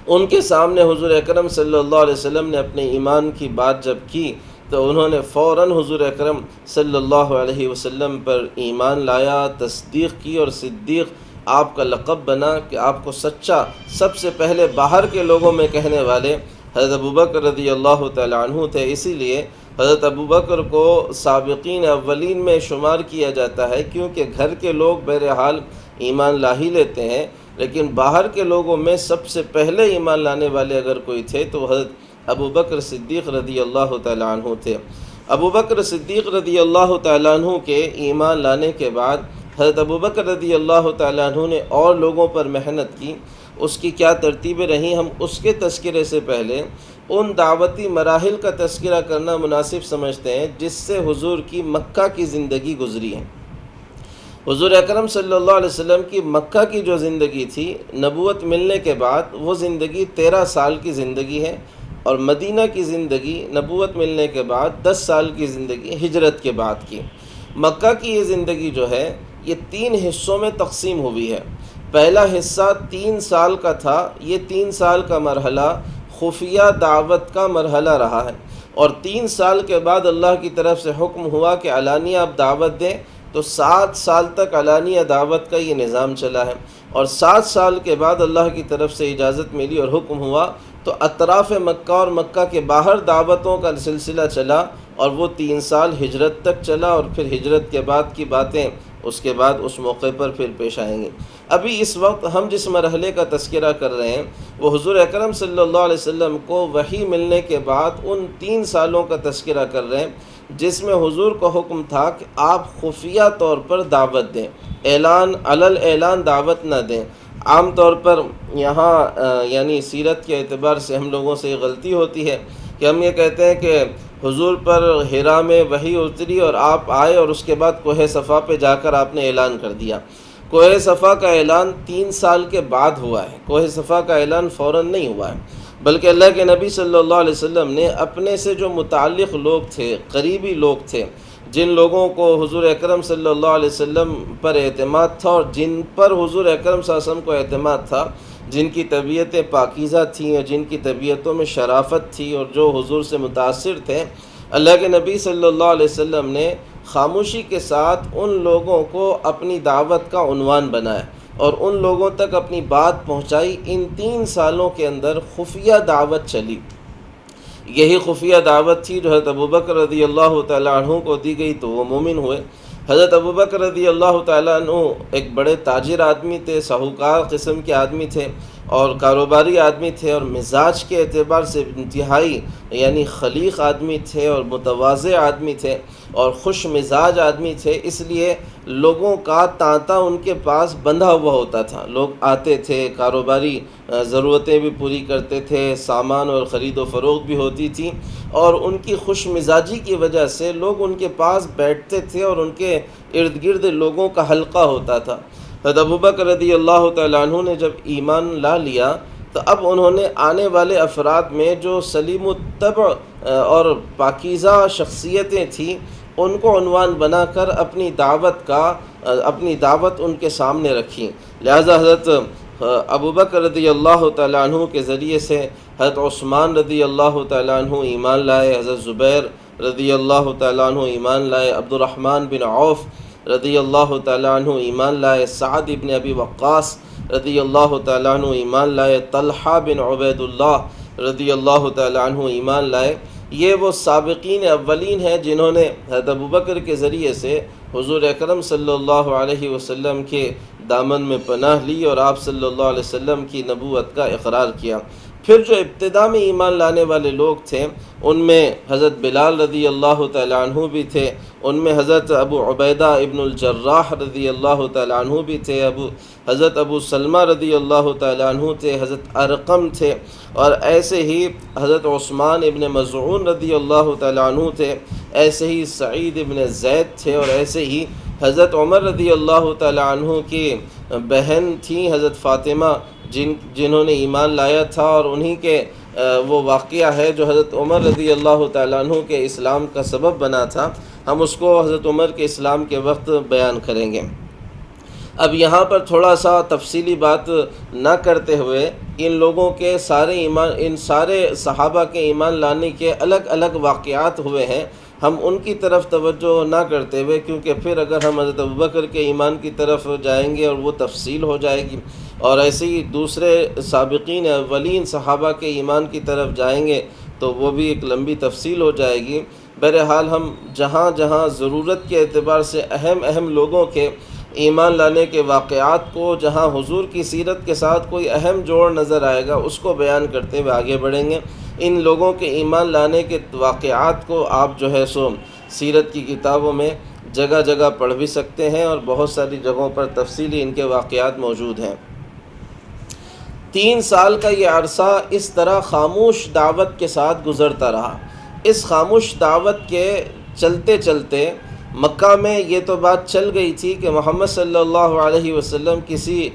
ان کے سامنے حضور اکرم صلی اللہ علیہ وسلم نے اپنے ایمان کی بات جب کی تو انہوں نے فوراً حضور اکرم صلی اللہ علیہ وسلم پر ایمان لایا، تصدیق کی، اور صدیق آپ کا لقب بنا کہ آپ کو سچا سب سے پہلے باہر کے لوگوں میں کہنے والے حضرت ابوبکر رضی اللہ تعالیٰ عنہ تھے۔ اسی لیے حضرت ابوبکر کو سابقین اولین میں شمار کیا جاتا ہے، کیونکہ گھر کے لوگ بہرحال ایمان لا ہی لیتے ہیں، لیکن باہر کے لوگوں میں سب سے پہلے ایمان لانے والے اگر کوئی تھے تو حضرت ابوبکر صدیق رضی اللہ تعالیٰ عنہ تھے۔ ابوبکر صدیق رضی اللہ تعالیٰ عنہ کے ایمان لانے کے بعد حضرت ابوبکر رضی اللہ تعالیٰ عنہ نے اور لوگوں پر محنت کی۔ اس کی کیا ترتیبیں رہیں، ہم اس کے تذکرے سے پہلے ان دعوتی مراحل کا تذکرہ کرنا مناسب سمجھتے ہیں جس سے حضور کی مکہ کی زندگی گزری ہے۔ حضور اکرم صلی اللہ علیہ وسلم کی مکہ کی جو زندگی تھی، نبوت ملنے کے بعد وہ زندگی 13 سال کی زندگی ہے، اور مدینہ کی زندگی نبوت ملنے کے بعد 10 سال کی زندگی ہجرت کے بعد کی۔ مکہ کی یہ زندگی جو ہے یہ 3 حصوں میں تقسیم ہوئی ہے۔ پہلا حصہ 3 سال کا تھا، یہ 3 سال کا مرحلہ خفیہ دعوت کا مرحلہ رہا ہے، اور 3 سال کے بعد اللہ کی طرف سے حکم ہوا کہ علانیہ آپ دعوت دیں، تو 7 سال تک علانیہ دعوت کا یہ نظام چلا ہے، اور 7 سال کے بعد اللہ کی طرف سے اجازت ملی اور حکم ہوا تو اطراف مکہ اور مکہ کے باہر دعوتوں کا سلسلہ چلا، اور وہ 3 سال ہجرت تک چلا، اور پھر ہجرت کے بعد کی باتیں اس کے بعد اس موقع پر پھر پیش آئیں گے۔ ابھی اس وقت ہم جس مرحلے کا تذکرہ کر رہے ہیں وہ حضور اکرم صلی اللہ علیہ وسلم کو وحی ملنے کے بعد ان 3 سالوں کا تذکرہ کر رہے ہیں جس میں حضور کو حکم تھا کہ آپ خفیہ طور پر دعوت دیں، اعلان علل اعلان دعوت نہ دیں۔ عام طور پر یہاں یعنی سیرت کے اعتبار سے ہم لوگوں سے یہ غلطی ہوتی ہے کہ ہم یہ کہتے ہیں کہ حضور پر حرا میں وحی اتری اور آپ آئے اور اس کے بعد کوہ صفا پہ جا کر آپ نے اعلان کر دیا۔ کوہ صفا کا اعلان 3 سال کے بعد ہوا ہے، کوہ صفا کا اعلان فوراً نہیں ہوا ہے، بلکہ اللہ کے نبی صلی اللہ علیہ وسلم نے اپنے سے جو متعلق لوگ تھے، قریبی لوگ تھے، جن لوگوں کو حضور اکرم صلی اللہ علیہ وسلم پر اعتماد تھا اور جن پر حضور اکرم صلی اللہ علیہ وسلم کو اعتماد تھا، جن کی طبیعتیں پاکیزہ تھیں اور جن کی طبیعتوں میں شرافت تھی اور جو حضور سے متاثر تھے، اللہ کے نبی صلی اللہ علیہ وسلم نے خاموشی کے ساتھ ان لوگوں کو اپنی دعوت کا عنوان بنایا اور ان لوگوں تک اپنی بات پہنچائی۔ ان 3 سالوں کے اندر خفیہ دعوت چلی۔ یہی خفیہ دعوت تھی جو حضرت ابوبکر رضی اللہ تعالیٰ عنہ کو دی گئی تو وہ مومن ہوئے۔ حضرت ابوبکر رضی اللہ تعالیٰ عنہ ایک بڑے تاجر آدمی تھے، ساہوکار قسم کے آدمی تھے اور کاروباری آدمی تھے، اور مزاج کے اعتبار سے انتہائی یعنی خلیق آدمی تھے اور متواضع آدمی تھے اور خوش مزاج آدمی تھے۔ اس لیے لوگوں کا تانتا ان کے پاس بندھا ہوا ہوتا تھا۔ لوگ آتے تھے، کاروباری ضرورتیں بھی پوری کرتے تھے، سامان اور خرید و فروخت بھی ہوتی تھی، اور ان کی خوش مزاجی کی وجہ سے لوگ ان کے پاس بیٹھتے تھے اور ان کے ارد گرد لوگوں کا حلقہ ہوتا تھا۔ حضرت ابوبکر رضی اللہ تعالیٰ عنہ نے جب ایمان لا لیا تو اب انہوں نے آنے والے افراد میں جو سلیم الطبع اور پاکیزہ شخصیتیں تھیں ان کو عنوان بنا کر اپنی دعوت ان کے سامنے رکھی۔ لہذا حضرت ابوبکر رضی اللہ تعالیٰ عنہ کے ذریعے سے حضرت عثمان رضی اللہ تعالیٰ عنہ ایمان لائے، حضرت زبیر رضی اللہ تعالیٰ عنہ ایمان لائے، عبد الرحمن بن عوف رضی اللہ تعالیٰ عنہ ایمان لائے، سعد بن ابی وقاص رضی اللہ تعالیٰ عنہ ایمان لائے، طلحہ بن عبید اللہ رضی اللہ تعالیٰ عنہ ایمان لائے۔ یہ وہ سابقین اولین ہیں جنہوں نے حضرت ابوبکر کے ذریعے سے حضور اکرم صلی اللہ علیہ وسلم کے دامن میں پناہ لی اور آپ صلی اللہ علیہ وسلم کی نبوت کا اقرار کیا۔ پھر جو ابتدا میں ایمان لانے والے لوگ تھے ان میں حضرت بلال رضی اللہ تعالیٰ عنہ بھی تھے، ان میں حضرت ابو عبیدہ ابن الجراح رضی اللہ تعالیٰ عنہ بھی تھے، حضرت ابو سلمہ رضی اللہ تعالیٰ عنہ تھے، حضرت ارقم تھے، اور ایسے ہی حضرت عثمان ابن مظعون رضی اللہ تعالیٰ عنہ تھے، ایسے ہی سعید ابن زید تھے، اور ایسے ہی حضرت عمر رضی اللہ تعالیٰ عنہ کی بہن تھیں حضرت فاطمہ جنہوں نے ایمان لایا تھا، اور انہی کے وہ واقعہ ہے جو حضرت عمر رضی اللہ تعالیٰ عنہ کے اسلام کا سبب بنا تھا۔ ہم اس کو حضرت عمر کے اسلام کے وقت بیان کریں گے۔ اب یہاں پر تھوڑا سا تفصیلی بات نہ کرتے ہوئے ان لوگوں کے ان سارے صحابہ کے ایمان لانے کے الگ الگ واقعات ہوئے ہیں، ہم ان کی طرف توجہ نہ کرتے ہوئے، کیونکہ پھر اگر ہم حضرت ابوبکر کے ایمان کی طرف جائیں گے اور وہ تفصیل ہو جائے گی، اور ایسے ہی دوسرے سابقین اولین صحابہ کے ایمان کی طرف جائیں گے تو وہ بھی ایک لمبی تفصیل ہو جائے گی۔ بہرحال ہم جہاں جہاں ضرورت کے اعتبار سے اہم لوگوں کے ایمان لانے کے واقعات کو، جہاں حضور کی سیرت کے ساتھ کوئی اہم جوڑ نظر آئے گا، اس کو بیان کرتے ہوئے آگے بڑھیں گے۔ ان لوگوں کے ایمان لانے کے واقعات کو آپ جو ہے سو سیرت کی کتابوں میں جگہ جگہ پڑھ بھی سکتے ہیں، اور بہت ساری جگہوں پر تفصیلی ان کے واقعات موجود ہیں۔ 3 سال کا یہ عرصہ اس طرح خاموش دعوت کے ساتھ گزرتا رہا۔ اس خاموش دعوت کے چلتے چلتے مکہ میں یہ تو بات چل گئی تھی کہ محمد صلی اللہ علیہ وسلم کسی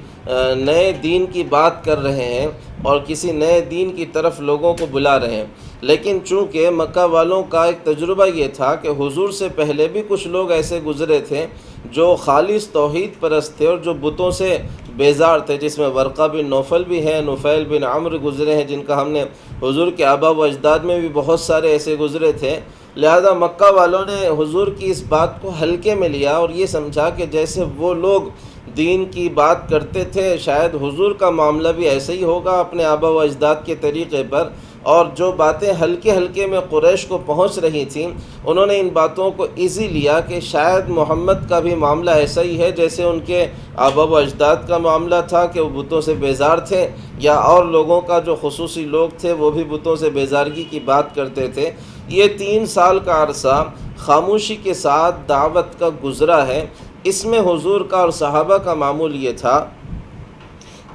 نئے دین کی بات کر رہے ہیں اور کسی نئے دین کی طرف لوگوں کو بلا رہے ہیں، لیکن چونکہ مکہ والوں کا ایک تجربہ یہ تھا کہ حضور سے پہلے بھی کچھ لوگ ایسے گزرے تھے جو خالص توحید پرست تھے اور جو بتوں سے بیزار تھے، جس میں ورقہ بن نوفل بھی ہیں، نفیل بن عمرو گزرے ہیں، جن کا ہم نے حضور کے آبا و اجداد میں بھی بہت سارے ایسے گزرے تھے۔ لہذا مکہ والوں نے حضور کی اس بات کو ہلکے میں لیا اور یہ سمجھا کہ جیسے وہ لوگ دین کی بات کرتے تھے، شاید حضور کا معاملہ بھی ایسے ہی ہوگا اپنے آبا و اجداد کے طریقے پر، اور جو باتیں ہلکے ہلکے میں قریش کو پہنچ رہی تھیں انہوں نے ان باتوں کو ایزی لیا کہ شاید محمد کا بھی معاملہ ایسا ہی ہے جیسے ان کے آبا و اجداد کا معاملہ تھا کہ وہ بتوں سے بیزار تھے، یا اور لوگوں کا جو خصوصی لوگ تھے وہ بھی بتوں سے بیزارگی کی بات کرتے تھے۔ یہ 3 سال کا عرصہ خاموشی کے ساتھ دعوت کا گزرا ہے۔ اس میں حضور کا اور صحابہ کا معمول یہ تھا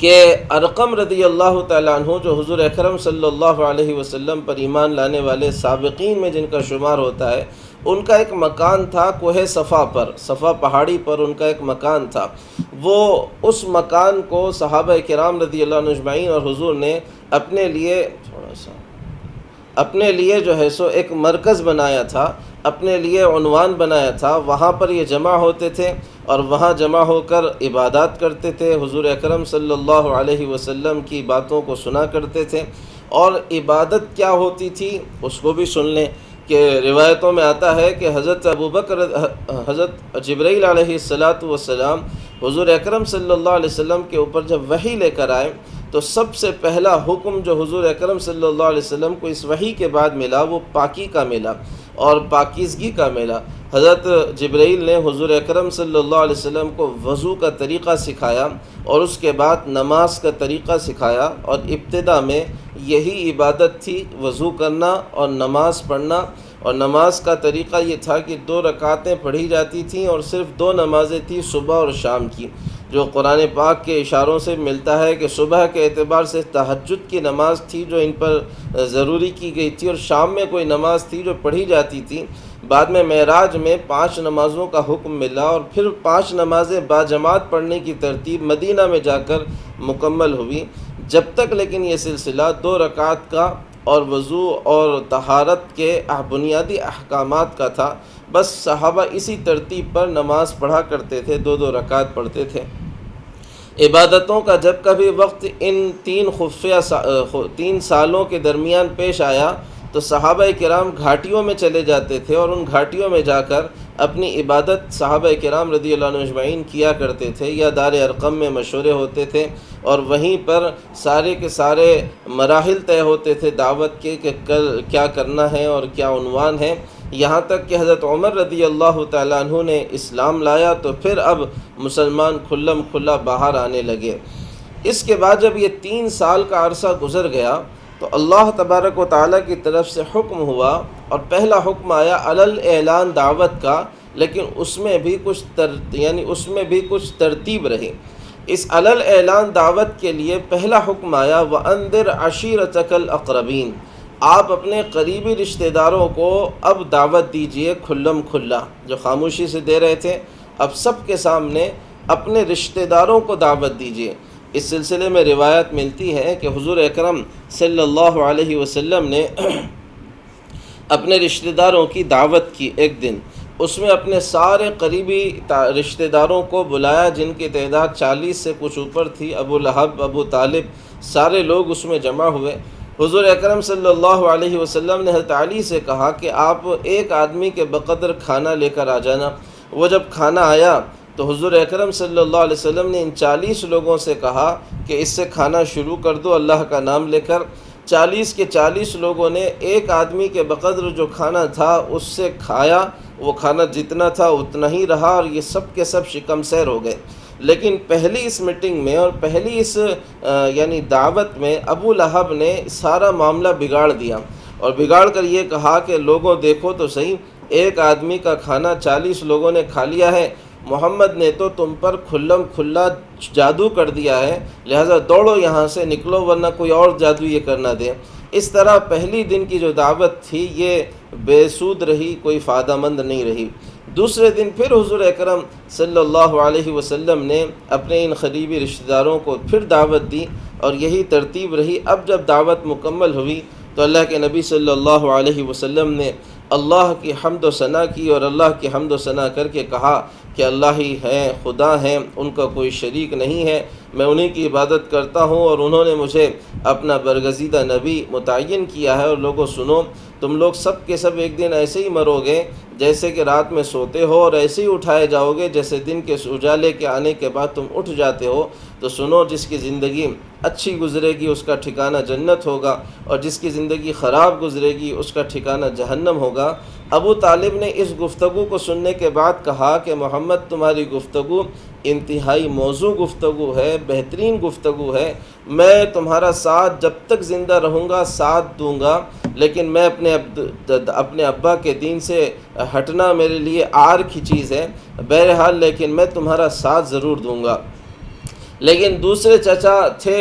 کہ ارقم رضی اللہ تعالیٰ عنہ جو حضور اکرم صلی اللہ علیہ وسلم پر ایمان لانے والے سابقین میں جن کا شمار ہوتا ہے، ان کا ایک مکان تھا کوہ صفا پر، صفا پہاڑی پر ان کا ایک مکان تھا۔ وہ اس مکان کو صحابہ کرام رضی اللہ عنہ اجمعین اور حضور نے اپنے لیے جو ہے سو ایک مرکز بنایا تھا، اپنے لیے عنوان بنایا تھا۔ وہاں پر یہ جمع ہوتے تھے اور وہاں جمع ہو کر عبادات کرتے تھے، حضور اکرم صلی اللہ علیہ وسلم کی باتوں کو سنا کرتے تھے۔ اور عبادت کیا ہوتی تھی اس کو بھی سن لیں کہ روایتوں میں آتا ہے کہ حضرت جبرائیل علیہ السلام حضور اکرم صلی اللہ علیہ وسلم کے اوپر جب وحی لے کر آئے تو سب سے پہلا حکم جو حضور اکرم صلی اللہ علیہ وسلم کو اس وحی کے بعد ملا وہ پاکی کا ملا اور پاکیزگی کا ملا۔ حضرت جبرائیل نے حضور اکرم صلی اللہ علیہ وسلم کو وضو کا طریقہ سکھایا اور اس کے بعد نماز کا طریقہ سکھایا، اور ابتدا میں یہی عبادت تھی، وضو کرنا اور نماز پڑھنا۔ اور نماز کا طریقہ یہ تھا کہ 2 رکعتیں پڑھی جاتی تھیں اور صرف 2 نمازیں تھیں صبح اور شام کی، جو قرآن پاک کے اشاروں سے ملتا ہے کہ صبح کے اعتبار سے تہجد کی نماز تھی جو ان پر ضروری کی گئی تھی، اور شام میں کوئی نماز تھی جو پڑھی جاتی تھی۔ بعد میں معراج میں 5 نمازوں کا حکم ملا اور پھر 5 نمازیں باجماعت پڑھنے کی ترتیب مدینہ میں جا کر مکمل ہوئی۔ جب تک لیکن یہ سلسلہ 2 رکعت کا اور وضو اور طہارت کے بنیادی احکامات کا تھا، بس صحابہ اسی ترتیب پر نماز پڑھا کرتے تھے، 2 رکعت پڑھتے تھے۔ عبادتوں کا جب کبھی وقت ان 3 سالوں کے درمیان پیش آیا تو صحابہ کرام گھاٹیوں میں چلے جاتے تھے اور ان گھاٹیوں میں جا کر اپنی عبادت صحابہ کرام رضی اللہ عنہ اجمعین کیا کرتے تھے، یا دار ارقم میں مشورے ہوتے تھے اور وہیں پر سارے کے سارے مراحل طے ہوتے تھے دعوت کے کہ کیا کرنا ہے اور کیا عنوان ہے۔ یہاں تک کہ حضرت عمر رضی اللہ تعالیٰ عنہ نے اسلام لایا تو پھر اب مسلمان کھلم کھلا باہر آنے لگے۔ اس کے بعد جب یہ 3 سال کا عرصہ گزر گیا تو اللہ تبارک و تعالیٰ کی طرف سے حکم ہوا، اور پہلا حکم آیا علل اعلان دعوت کا، لیکن اس میں بھی کچھ ترتیب رہی۔ اس علل اعلان دعوت کے لیے پہلا حکم آیا وَأَنذِرْ عَشِيرَتَكَ الْأَقْرَبِينَ، آپ اپنے قریبی رشتہ داروں کو اب دعوت دیجئے کھلم کھلا، جو خاموشی سے دے رہے تھے اب سب کے سامنے اپنے رشتہ داروں کو دعوت دیجئے۔ اس سلسلے میں روایت ملتی ہے کہ حضور اکرم صلی اللہ علیہ وسلم نے اپنے رشتہ داروں کی دعوت کی ایک دن، اس میں اپنے سارے قریبی رشتہ داروں کو بلایا جن کی تعداد 40 سے کچھ اوپر تھی، ابو لہب، ابو طالب، سارے لوگ اس میں جمع ہوئے۔ حضور اکرم صلی اللہ علیہ وسلم نے حضرت علی سے کہا کہ آپ ایک آدمی کے بقدر کھانا لے کر آ جانا۔ وہ جب کھانا آیا تو حضور اکرم صلی اللہ علیہ وسلم نے ان 40 لوگوں سے کہا کہ اس سے کھانا شروع کر دو اللہ کا نام لے کر۔ 40 کے 40 لوگوں نے ایک آدمی کے بقدر جو کھانا تھا اس سے کھایا، وہ کھانا جتنا تھا اتنا ہی رہا، اور یہ سب کے سب شکم سیر ہو گئے۔ لیکن پہلی اس میٹنگ میں اور پہلی اس دعوت میں ابو لہب نے سارا معاملہ بگاڑ دیا، اور بگاڑ کر یہ کہا کہ لوگوں دیکھو تو صحیح، ایک آدمی کا کھانا 40 لوگوں نے کھا لیا ہے، محمد نے تو تم پر کھلم کھلا جادو کر دیا ہے، لہٰذا دوڑو یہاں سے، نکلو ورنہ کوئی اور جادو یہ کرنا دے۔ اس طرح پہلی دن کی جو دعوت تھی یہ بے سود رہی، کوئی فائدہ مند نہیں رہی۔ دوسرے دن پھر حضور اکرم صلی اللہ علیہ وسلم نے اپنے ان قریبی رشتہ داروں کو پھر دعوت دی، اور یہی ترتیب رہی۔ اب جب دعوت مکمل ہوئی تو اللہ کے نبی صلی اللہ علیہ وسلم نے اللہ کی حمد و ثنا کی، اور اللہ کی حمد و ثنا کر کے کہا کہ اللہ ہی ہیں، خدا ہیں، ان کا کوئی شریک نہیں ہے، میں انہی کی عبادت کرتا ہوں، اور انہوں نے مجھے اپنا برگزیدہ نبی متعین کیا ہے۔ اور لوگوں سنو، تم لوگ سب کے سب ایک دن ایسے ہی مرو گے جیسے کہ رات میں سوتے ہو، اور ایسے ہی اٹھائے جاؤ گے جیسے دن کے اجالے کے آنے کے بعد تم اٹھ جاتے ہو۔ تو سنو، جس کی زندگی اچھی گزرے گی اس کا ٹھکانہ جنت ہوگا، اور جس کی زندگی خراب گزرے گی اس کا ٹھکانہ جہنم ہوگا۔ ابو طالب نے اس گفتگو کو سننے کے بعد کہا کہ محمد تمہاری گفتگو انتہائی موزوں گفتگو ہے، بہترین گفتگو ہے، میں تمہارا ساتھ جب تک زندہ رہوں گا ساتھ دوں گا، لیکن میں اپنے ابا کے دین سے ہٹنا میرے لیے عار کی چیز ہے، بہرحال لیکن میں تمہارا ساتھ ضرور دوں گا۔ لیکن دوسرے چچا تھے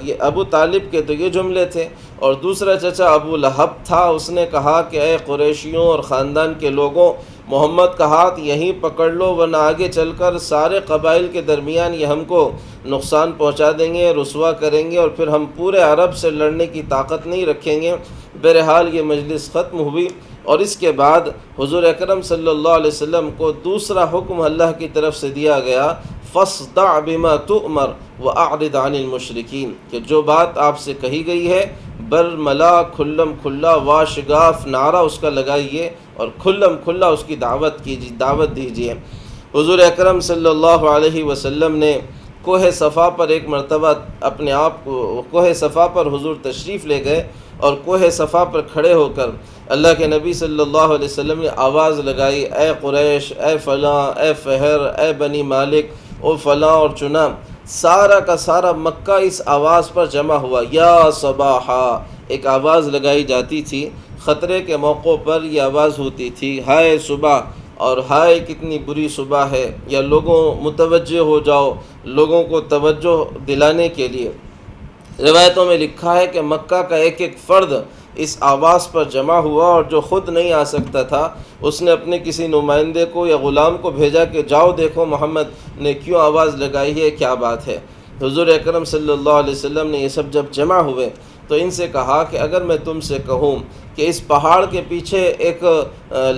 یہ ابو طالب کے، تو یہ جملے تھے، اور دوسرا چچا ابو لہب تھا، اس نے کہا کہ اے قریشیوں اور خاندان کے لوگوں، محمد کا ہاتھ یہیں پکڑ لو ورنہ آگے چل کر سارے قبائل کے درمیان یہ ہم کو نقصان پہنچا دیں گے، رسوا کریں گے، اور پھر ہم پورے عرب سے لڑنے کی طاقت نہیں رکھیں گے۔ بہرحال یہ مجلس ختم ہوئی، اور اس کے بعد حضور اکرم صلی اللہ علیہ وسلم کو دوسرا حکم اللہ کی طرف سے دیا گیا، فاصدع بما تؤمر واعرض عن المشرکین، کہ جو بات آپ سے کہی گئی ہے برملا کھلم کھلا واشگاف نعرہ اس کا لگائیے اور کھلم کھلا اس کی دعوت دیجیے۔ حضور اکرم صلی اللہ علیہ وسلم نے کوہ صفا پر ایک مرتبہ اپنے آپ کو، کوہ صفا پر حضور تشریف لے گئے، اور کوہ صفا پر کھڑے ہو کر اللہ کے نبی صلی اللہ علیہ وسلم نے آواز لگائی، اے قریش، اے فلاں، اے فہر، اے بنی مالک، او فلاں اور چنا، سارا کا سارا مکہ اس آواز پر جمع ہوا، یا صباحا، ایک آواز لگائی جاتی تھی، خطرے کے موقعوں پر یہ آواز ہوتی تھی، ہائے صبح، اور ہائے کتنی بری صبح ہے، یا لوگوں متوجہ ہو جاؤ، لوگوں کو توجہ دلانے کے لیے۔ روایتوں میں لکھا ہے کہ مکہ کا ایک ایک فرد اس آواز پر جمع ہوا، اور جو خود نہیں آ سکتا تھا اس نے اپنے کسی نمائندے کو یا غلام کو بھیجا کہ جاؤ دیکھو محمد نے کیوں آواز لگائی ہے، کیا بات ہے۔ حضور اکرم صلی اللہ علیہ وسلم نے یہ سب جب جمع ہوئے تو ان سے کہا کہ اگر میں تم سے کہوں کہ اس پہاڑ کے پیچھے ایک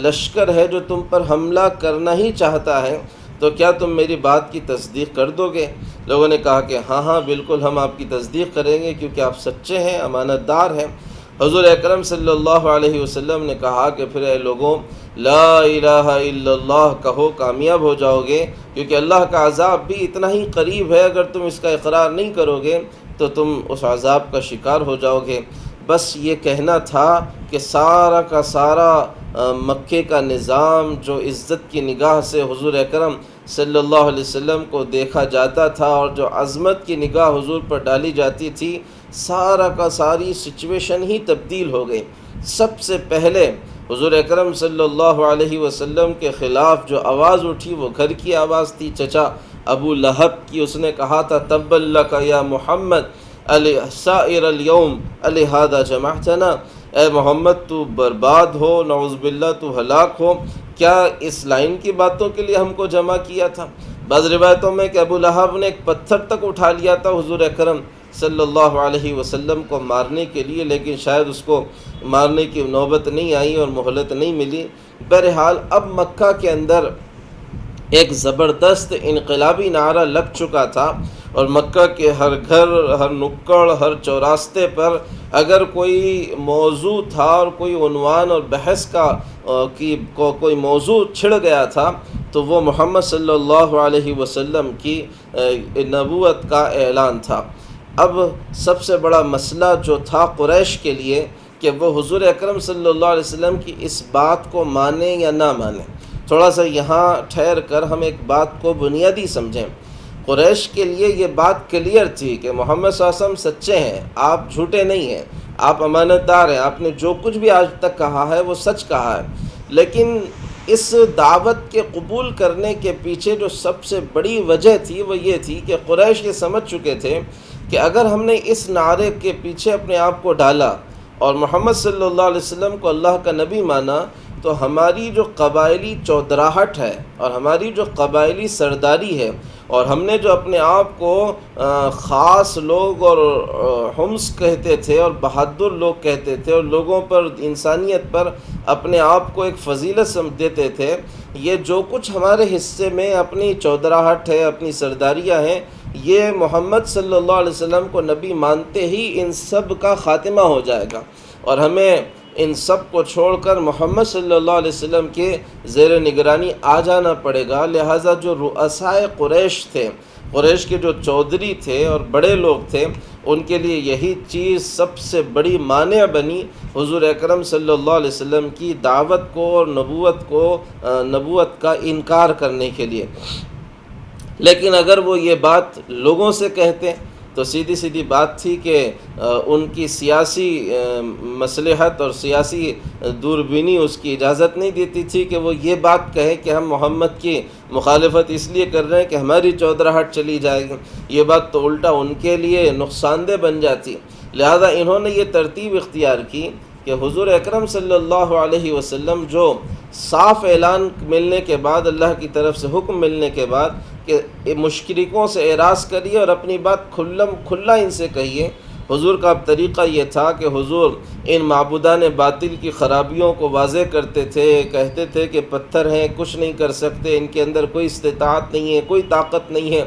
لشکر ہے جو تم پر حملہ کرنا ہی چاہتا ہے، تو کیا تم میری بات کی تصدیق کر دو گے؟ لوگوں نے کہا کہ ہاں ہاں بالکل ہم آپ کی تصدیق کریں گے، کیونکہ آپ سچے ہیں، امانت دار ہیں۔ حضور اکرم صلی اللہ علیہ وسلم نے کہا کہ پھر اے لوگوں، لا الہ الا اللہ کہو، کامیاب ہو جاؤ گے، کیونکہ اللہ کا عذاب بھی اتنا ہی قریب ہے، اگر تم اس کا اقرار نہیں کرو گے تو تم اس عذاب کا شکار ہو جاؤ گے۔ بس یہ کہنا تھا کہ سارا کا سارا مکے کا نظام جو عزت کی نگاہ سے حضور اکرم صلی اللہ علیہ وسلم کو دیکھا جاتا تھا اور جو عظمت کی نگاہ حضور پر ڈالی جاتی تھی، سارا کا ساری سچویشن ہی تبدیل ہو گئی۔ سب سے پہلے حضور اکرم صلی اللہ علیہ وسلم کے خلاف جو آواز اٹھی وہ گھر کی آواز تھی، چچا ابو لہب کی۔ اس نے کہا تھا تبا لک یا محمد سائر الیوم لہذا جمعتنا، اے محمد تو برباد ہو، نعوذ باللہ تو ہلاک ہو، کیا اس لائن کی باتوں کے لیے ہم کو جمع کیا تھا؟ بعض روایتوں میں کہ ابو لہب نے ایک پتھر تک اٹھا لیا تھا حضور اکرم صلی اللہ علیہ وسلم کو مارنے کے لیے، لیکن شاید اس کو مارنے کی نوبت نہیں آئی اور مہلت نہیں ملی۔ بہرحال اب مکہ کے اندر ایک زبردست انقلابی نعرہ لگ چکا تھا، اور مکہ کے ہر گھر، ہر نکڑ، ہر چوراستے پر اگر کوئی موضوع تھا اور کوئی عنوان اور بحث کا کوئی موضوع چھڑ گیا تھا تو وہ محمد صلی اللہ علیہ وسلم کی نبوت کا اعلان تھا۔ اب سب سے بڑا مسئلہ جو تھا قریش کے لیے کہ وہ حضور اکرم صلی اللہ علیہ وسلم کی اس بات کو مانیں یا نہ مانیں۔ تھوڑا سا یہاں ٹھہر کر ہم ایک بات کو بنیادی سمجھیں۔ قریش کے لیے یہ بات کلیئر تھی کہ محمد صلی اللہ علیہ وسلم سچے ہیں، آپ جھوٹے نہیں ہیں، آپ امانت دار ہیں، آپ نے جو کچھ بھی آج تک کہا ہے وہ سچ کہا ہے۔ لیکن اس دعوت کے قبول کرنے کے پیچھے جو سب سے بڑی وجہ تھی وہ یہ تھی کہ قریش یہ سمجھ چکے تھے کہ اگر ہم نے اس نعرے کے پیچھے اپنے آپ کو ڈالا اور محمد صلی اللہ علیہ وسلم کو اللہ کا نبی مانا تو ہماری جو قبائلی چودراہٹ ہے اور ہماری جو قبائلی سرداری ہے، اور ہم نے جو اپنے آپ کو خاص لوگ اور حمص کہتے تھے اور بہادر لوگ کہتے تھے اور لوگوں پر، انسانیت پر اپنے آپ کو ایک فضیلت سمجھ دیتے تھے، یہ جو کچھ ہمارے حصے میں اپنی چودراہٹ ہے، اپنی سرداریاں ہیں، یہ محمد صلی اللہ علیہ وسلم کو نبی مانتے ہی ان سب کا خاتمہ ہو جائے گا، اور ہمیں ان سب کو چھوڑ کر محمد صلی اللہ علیہ وسلم کے زیر نگرانی آ جانا پڑے گا۔ لہٰذا جو رؤسائے قریش تھے، قریش کے جو چودھری تھے اور بڑے لوگ تھے، ان کے لیے یہی چیز سب سے بڑی مانع بنی حضور اکرم صلی اللہ علیہ وسلم کی دعوت کو اور نبوت کا انکار کرنے کے لیے۔ لیکن اگر وہ یہ بات لوگوں سے کہتے تو سیدھی سیدھی بات تھی کہ ان کی سیاسی مصلحت اور سیاسی دوربینی اس کی اجازت نہیں دیتی تھی کہ وہ یہ بات کہے کہ ہم محمد کی مخالفت اس لیے کر رہے ہیں کہ ہماری چودراہٹ چلی جائے گی، یہ بات تو الٹا ان کے لیے نقصان دہ بن جاتی۔ لہذا انہوں نے یہ ترتیب اختیار کی کہ حضور اکرم صلی اللہ علیہ وسلم جو صاف اعلان ملنے کے بعد، اللہ کی طرف سے حکم ملنے کے بعد کہ مشرکوں سے اعراض کریے اور اپنی بات کھلا ان سے کہیے، حضور کا اب طریقہ یہ تھا کہ حضور ان معبودان باطل کی خرابیوں کو واضح کرتے تھے، کہتے تھے کہ پتھر ہیں، کچھ نہیں کر سکتے، ان کے اندر کوئی استطاعت نہیں ہے، کوئی طاقت نہیں ہے۔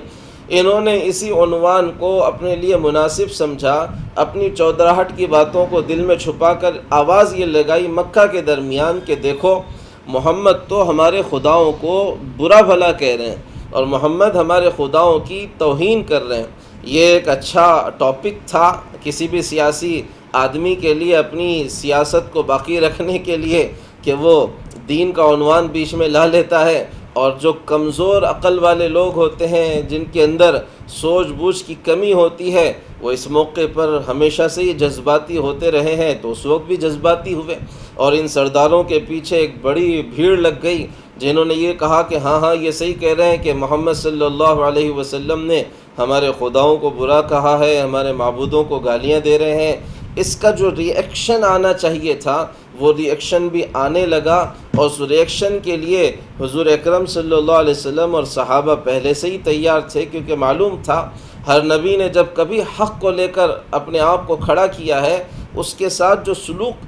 انہوں نے اسی عنوان کو اپنے لیے مناسب سمجھا، اپنی چودراہٹ کی باتوں کو دل میں چھپا کر آواز یہ لگائی مکہ کے درمیان کہ دیکھو محمد تو ہمارے خداؤں کو برا بھلا کہہ رہے ہیں اور محمد ہمارے خداؤں کی توہین کر رہے ہیں۔ یہ ایک اچھا ٹاپک تھا کسی بھی سیاسی آدمی کے لیے اپنی سیاست کو باقی رکھنے کے لیے کہ وہ دین کا عنوان بیچ میں لا لیتا ہے، اور جو کمزور عقل والے لوگ ہوتے ہیں، جن کے اندر سوچ بوجھ کی کمی ہوتی ہے، وہ اس موقع پر ہمیشہ سے ہی جذباتی ہوتے رہے ہیں، تو اس وقت بھی جذباتی ہوئے اور ان سرداروں کے پیچھے ایک بڑی بھیڑ لگ گئی جنہوں نے یہ کہا کہ ہاں یہ صحیح کہہ رہے ہیں کہ محمد صلی اللہ علیہ وسلم نے ہمارے خداؤں کو برا کہا ہے، ہمارے معبودوں کو گالیاں دے رہے ہیں۔ اس کا جو ری ایکشن آنا چاہیے تھا وہ ری ایکشن بھی آنے لگا، اور اس ری ایکشن کے لیے حضور اکرم صلی اللہ علیہ وسلم اور صحابہ پہلے سے ہی تیار تھے، کیونکہ معلوم تھا ہر نبی نے جب کبھی حق کو لے کر اپنے آپ کو کھڑا کیا ہے، اس کے ساتھ جو سلوک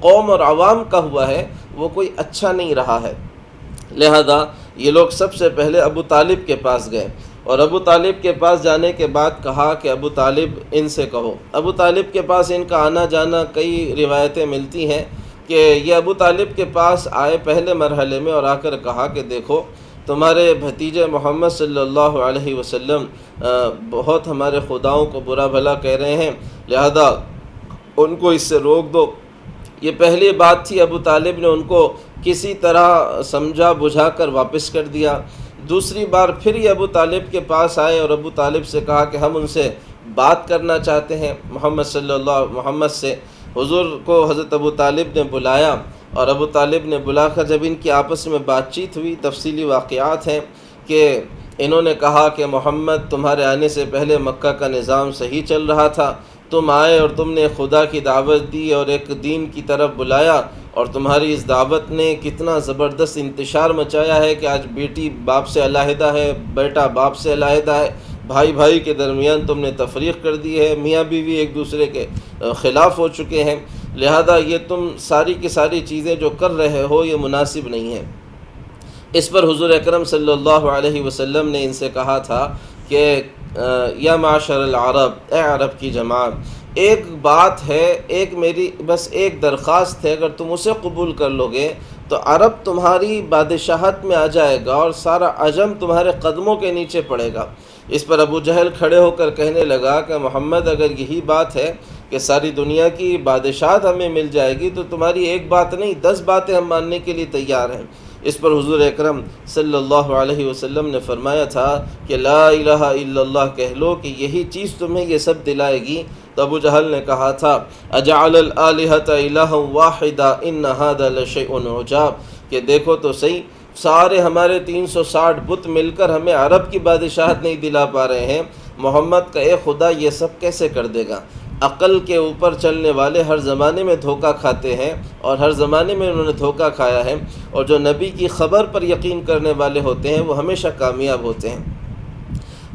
قوم اور عوام کا ہوا ہے وہ کوئی اچھا نہیں رہا ہے۔ لہذا یہ لوگ سب سے پہلے ابو طالب کے پاس گئے، اور ابو طالب کے پاس جانے کے بعد کہا کہ ابو طالب ان سے کہو۔ ابو طالب کے پاس ان کا آنا جانا کئی روایتیں ملتی ہیں کہ یہ ابو طالب کے پاس آئے پہلے مرحلے میں اور آ کر کہا کہ دیکھو تمہارے بھتیجے محمد صلی اللہ علیہ وسلم بہت ہمارے خداؤں کو برا بھلا کہہ رہے ہیں، لہذا ان کو اس سے روک دو۔ یہ پہلی بات تھی، ابو طالب نے ان کو کسی طرح سمجھا بجھا کر واپس کر دیا۔ دوسری بار پھر یہ ابو طالب کے پاس آئے اور ابو طالب سے کہا کہ ہم ان سے بات کرنا چاہتے ہیں محمد سے۔ حضور کو حضرت ابو طالب نے بلایا، اور ابو طالب نے بلا کر جب ان کی آپس میں بات چیت ہوئی، تفصیلی واقعات ہیں کہ انہوں نے کہا کہ محمد تمہارے آنے سے پہلے مکہ کا نظام صحیح چل رہا تھا، تم آئے اور تم نے خدا کی دعوت دی اور ایک دین کی طرف بلایا، اور تمہاری اس دعوت نے کتنا زبردست انتشار مچایا ہے کہ آج بیٹی باپ سے علیحدہ ہے، بیٹا باپ سے علیحدہ ہے، بھائی بھائی کے درمیان تم نے تفریق کر دی ہے، میاں بیوی ایک دوسرے کے خلاف ہو چکے ہیں، لہذا یہ تم ساری کی ساری چیزیں جو کر رہے ہو یہ مناسب نہیں ہے۔ اس پر حضور اکرم صلی اللہ علیہ وسلم نے ان سے کہا تھا کہ یا معاشر العرب، اے عرب کی جماعت، ایک بات ہے، ایک میری بس ایک درخواست ہے، اگر تم اسے قبول کر لو گے تو عرب تمہاری بادشاہت میں آ جائے گا اور سارا عجم تمہارے قدموں کے نیچے پڑے گا۔ اس پر ابو جہل کھڑے ہو کر کہنے لگا کہ محمد اگر یہی بات ہے کہ ساری دنیا کی بادشاہت ہمیں مل جائے گی تو تمہاری ایک بات نہیں 10 باتیں ہم ماننے کے لیے تیار ہیں۔ اس پر حضور اکرم صلی اللہ علیہ وسلم نے فرمایا تھا کہ لا الہ الا اللہ کہہ لو کہ یہی چیز تمہیں یہ سب دلائے گی۔ تو ابو جہل نے کہا تھا اجعل الآلہۃ الہا واحدا ان ھذا لشیء عجاب، کہ دیکھو تو صحیح سارے ہمارے 360 بت مل کر ہمیں عرب کی بادشاہت نہیں دلا پا رہے ہیں، محمد کا اے خدا یہ سب کیسے کر دے گا؟ عقل کے اوپر چلنے والے ہر زمانے میں دھوکہ کھاتے ہیں اور ہر زمانے میں انہوں نے دھوکہ کھایا ہے، اور جو نبی کی خبر پر یقین کرنے والے ہوتے ہیں وہ ہمیشہ کامیاب ہوتے ہیں۔